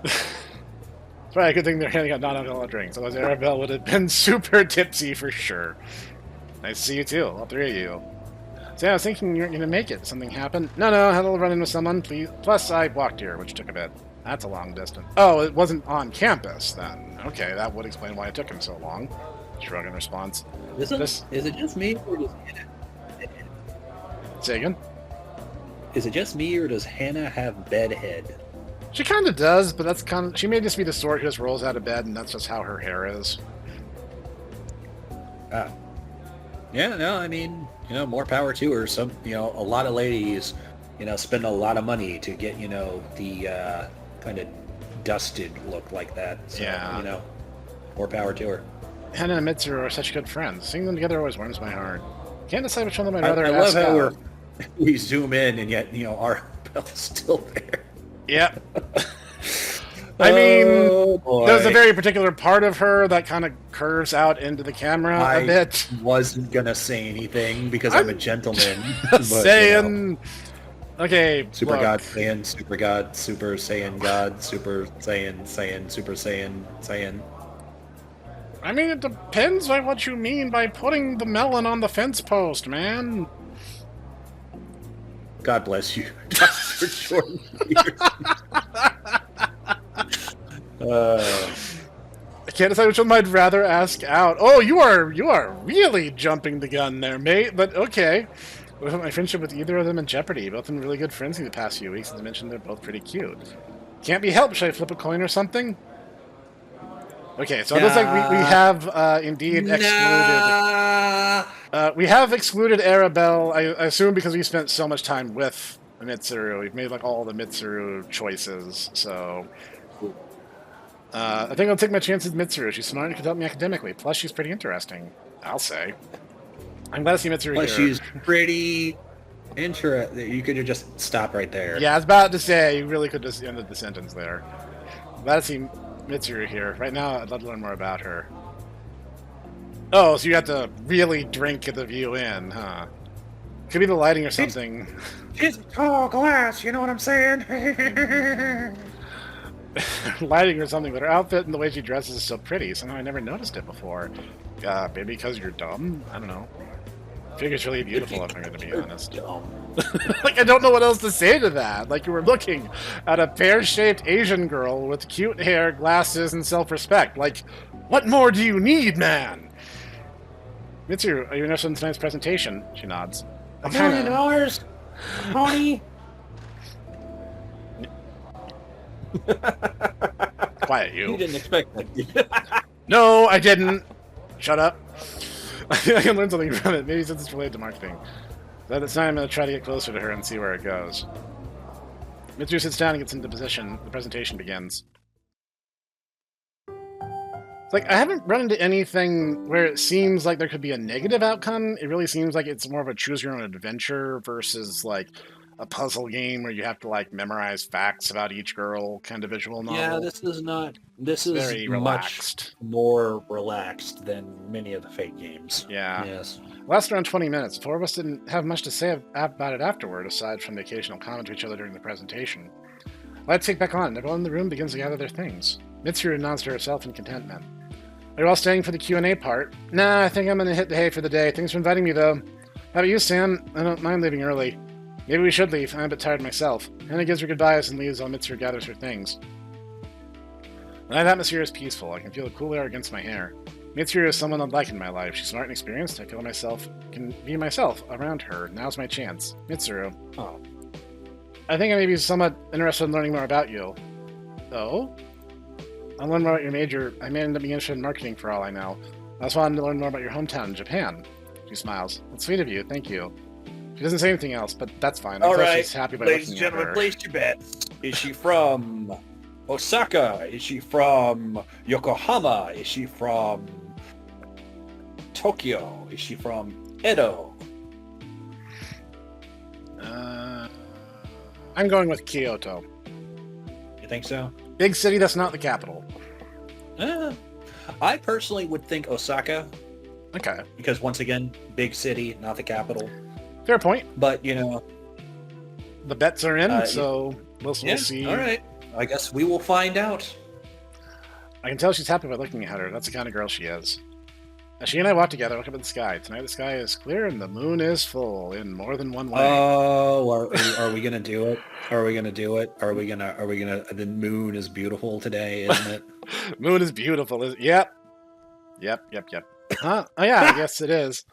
It's probably a good thing they're handing out non-alcoholic drinks, otherwise Arabelle would have been super tipsy for sure. Nice to see you too, all three of you. So yeah, I was thinking you weren't going to make it. Something happened? No, I had a little run-in with someone. Plus, I walked here, which took a bit. That's a long distance. Oh, it wasn't on campus, then. Okay, that would explain why it took him so long. Shrug in response. Is it just me, or does Hannah... Say again? Is it just me, or does Hannah have bedhead? She kind of does, but that's kind of... She may just be the sort who just rolls out of bed, and that's just how her hair is. Yeah, no, I mean, more power to her. Some, a lot of ladies, spend a lot of money to get, the kind of dusted look like that. So, yeah. More power to her. Hannah and Mitsuru are such good friends. Seeing them together always warms my heart. Can't decide which one of them I'd I rather love ask how out. we zoom in and yet, our bell's still there. Yep. I mean, boy. there's a very particular part of her that kind of curves out into the camera a bit. I wasn't gonna say anything because I'm a gentleman. But, saying, okay, Super look. God Saiyan, Super God, Super Saiyan God, Super Saiyan, Super Saiyan. I mean, it depends on what you mean by putting the melon on the fence post, man. God bless you, Dr. Jordan Peterson. I can't decide which one I'd rather ask out. Oh, you are really jumping the gun there, mate. But okay, What about my friendship with either of them in jeopardy? Both been really good friends in the past few weeks, and I mentioned they're both pretty cute. Can't be helped. Should I flip a coin or something? Okay, so it looks like we have indeed excluded... we have excluded Arabelle, I assume because we spent so much time with Mitsuru. We've made like all the Mitsuru choices, so... I think I'll take my chances with Mitsuru. She's smart and could help me academically. Plus, she's pretty interesting, I'll say. I'm glad to see Mitsuru Plus, here. she's pretty interesting. You could just stop right there. Yeah, I was about to say, you really could just ended the sentence there. Glad to see Mitsuru here. Right now, I'd love to learn more about her. Oh, so you have to really drink the view in, huh? Could be the lighting or something. It's tall glass, you know what I'm saying? Lighting or something, but her outfit and the way she dresses is so pretty. Somehow I never noticed it before. Maybe because you're dumb? I don't know. I think it's really beautiful if I'm going to be honest. Like, I don't know what else to say to that. Like, you were looking at a pear-shaped Asian girl with cute hair, glasses, and self-respect. Like, what more do you need, man? Mitsuru, are you interested in tonight's presentation? She nods. $1 million? Pony? Quiet, you. You didn't expect that. No, I didn't. Shut up. I can learn something from it. Maybe since it's related to marketing. But this time I'm going to try to get closer to her and see where it goes. Mitsuru sits down and gets into position. The presentation begins. It's like, I haven't run into anything where it seems like there could be a negative outcome. It really seems like it's more of a choose-your-own-adventure versus, like, a puzzle game where you have to, like, memorize facts about each girl kind of visual novel. Yeah, this is not... This is very relaxed. Much more relaxed than many of the Fate games. Yeah. Yes. Last around 20 minutes. The four of us didn't have much to say about it afterward, aside from the occasional comment to each other during the presentation. Lights kick back on. Everyone in the room begins to gather their things. Mitsuru nods to herself in contentment. Are you all staying for the Q&A part? Nah, I think I'm going to hit the hay for the day. Thanks for inviting me, though. How about you, Sam? I don't mind leaving early. Maybe we should leave. I'm a bit tired myself. Hannah gives her goodbyes and leaves while Mitsuru gathers her things. The night atmosphere is peaceful. I can feel the cool air against my hair. Mitsuru is someone I'd like in my life. She's smart and experienced. I feel myself can be myself around her. Now's my chance. Mitsuru. Oh. I think I may be somewhat interested in learning more about you. Oh? I'll learn more about your major. I may end up being interested in marketing for all I know. I also wanted to learn more about your hometown in Japan. She smiles. That's sweet of you. Thank you. She doesn't say anything else, but that's fine. All right, she's happy by ladies and looking at gentlemen, her. place your bets. Is she from Osaka? Is she from Yokohama? Is she from Tokyo? Is she from Edo? I'm going with Kyoto. You think so? Big city that's not the capital. I personally would think Osaka. Okay. Because once again, big city, not the capital. Fair point. But, you know... The bets are in, so we'll see. All right. I guess we will find out. I can tell she's happy by looking at her. That's the kind of girl she is. As she and I walk together, look up at the sky. Tonight the sky is clear and the moon is full in more than one way. Oh, are we gonna do it? Are we gonna do it? Are we gonna? The moon is beautiful today, isn't it? Moon is beautiful. Yep. Huh? Oh yeah, I guess it is.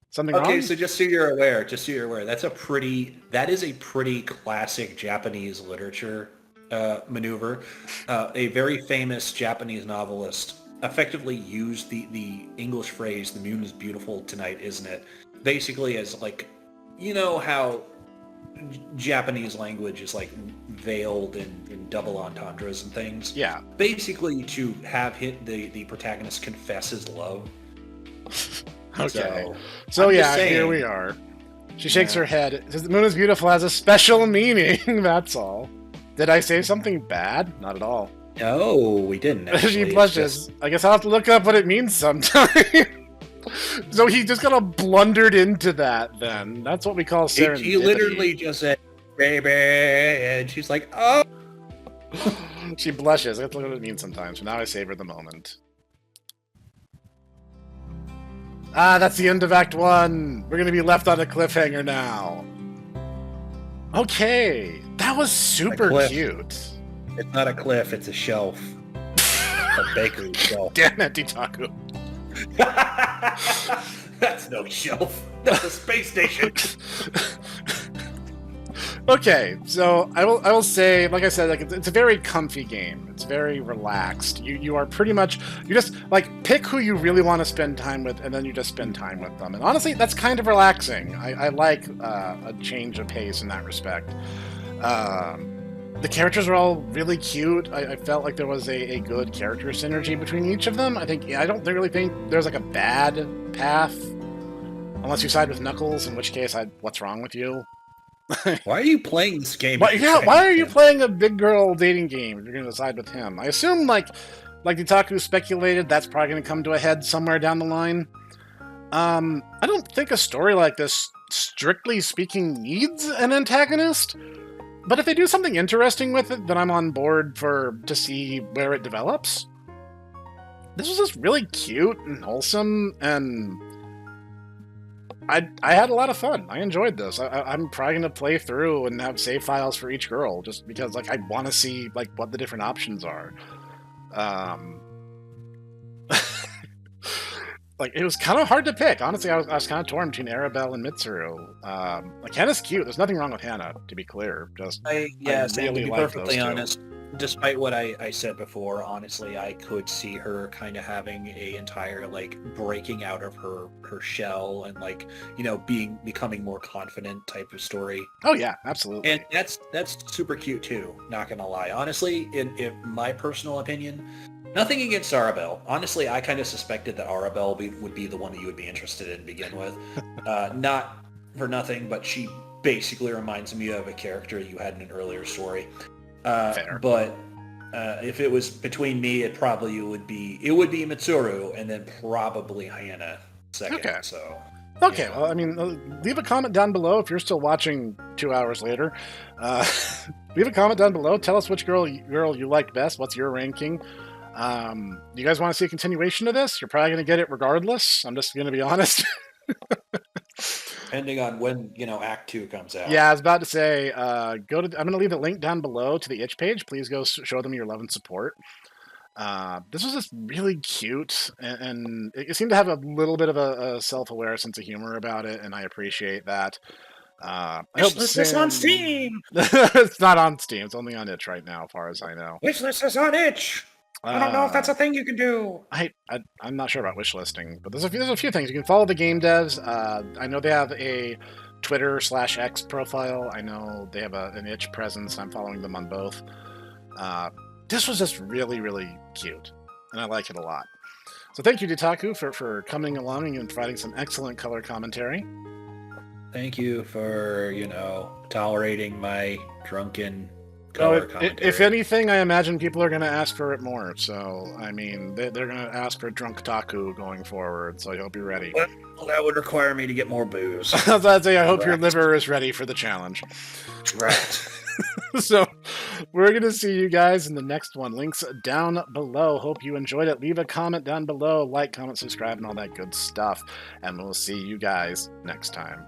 Something wrong? Okay, so just so you're aware, that is a pretty classic Japanese literature maneuver. A very famous Japanese novelist effectively used the English phrase, the moon is beautiful tonight, isn't it? Basically as like, you know how Japanese language is like veiled in double entendres and things? Yeah. Basically to have the protagonist confess his love. Okay. So yeah, here we are. She shakes her head. It says the moon is beautiful has a special meaning, that's all. Did I say something bad? Not at all. No, we didn't. Actually. She blushes. I guess I'll have to look up what it means sometime. So he just kind of blundered into that then. That's what we call serendipity. He literally just said, baby, and she's like, oh. She blushes. I have to look at what it means sometimes. So now I savor the moment. Ah, that's the end of Act 1. We're going to be left on a cliffhanger now. Okay. That was super cute. It's not a cliff, it's a shelf. A bakery shelf. Damn it, Drunktaku. That's no shelf. That's the space station. Okay, so I will say, like I said, like it's a very comfy game. It's very relaxed. You are pretty much, you just like pick who you really want to spend time with, and then you just spend time with them. And honestly, that's kind of relaxing. I like a change of pace in that respect. The characters are all really cute. I felt like there was a good character synergy between each of them. I don't really think there's like a bad path, unless you side with Knuckles, in which case, what's wrong with you? Why are you playing this game? Why are you playing a big girl dating game if you're going to side with him? I assume, like Drunktaku speculated, that's probably going to come to a head somewhere down the line. I don't think a story like this, strictly speaking, needs an antagonist. But if they do something interesting with it, then I'm on board to see where it develops. This was just really cute and wholesome, and I had a lot of fun. I enjoyed this. I'm probably gonna play through and have save files for each girl, just because like I want to see like what the different options are. Like it was kind of hard to pick. Honestly, I was kind of torn between Arabelle and Mitsuru. Like Hannah's cute. There's nothing wrong with Hannah, to be clear. To be perfectly honest, despite what I said before, honestly, I could see her kind of having a entire like breaking out of her shell and like, you know, becoming more confident type of story. Oh yeah, absolutely. And that's super cute too. Not gonna lie, honestly, in my personal opinion. Nothing against Arabelle. Honestly, I kind of suspected that Arabelle would be the one that you would be interested in to begin with. Not for nothing, but she basically reminds me of a character you had in an earlier story. Fair. But if it was between me, it would be Mitsuru, and then probably Hannah second. Okay. So. Okay, Yeah. well, I mean, leave a comment down below if you're still watching 2 hours later. Leave a comment down below. Tell us which girl you liked best. What's your ranking? You guys want to see a continuation of this? You're probably going to get it regardless. I'm just going to be honest. Depending on when, Act 2 comes out. Yeah, I was about to say, I'm going to leave the link down below to the itch page. Please go show them your love and support. This was just really cute, and it seemed to have a little bit of a self-aware sense of humor about it, and I appreciate that. Wishlist is on Steam! It's not on Steam. It's only on itch right now, as far as I know. Wishlist is on itch! I don't know if that's a thing you can do. I'm not sure about wishlisting, but there's a few things. You can follow the game devs. I know they have a Twitter/X profile. I know they have an itch presence. I'm following them on both. This was just really, really cute, and I like it a lot. So thank you, Drunktaku, for coming along and providing some excellent color commentary. Thank you for, tolerating my drunken color commentary. If anything, I imagine people are going to ask for it more. So, I mean, they're going to ask for Drunktaku going forward, so I hope you're ready. Well, that would require me to get more booze. I was about to say, I hope your liver is ready for the challenge. Right. So, we're going to see you guys in the next one. Links down below. Hope you enjoyed it. Leave a comment down below. Like, comment, subscribe, and all that good stuff. And we'll see you guys next time.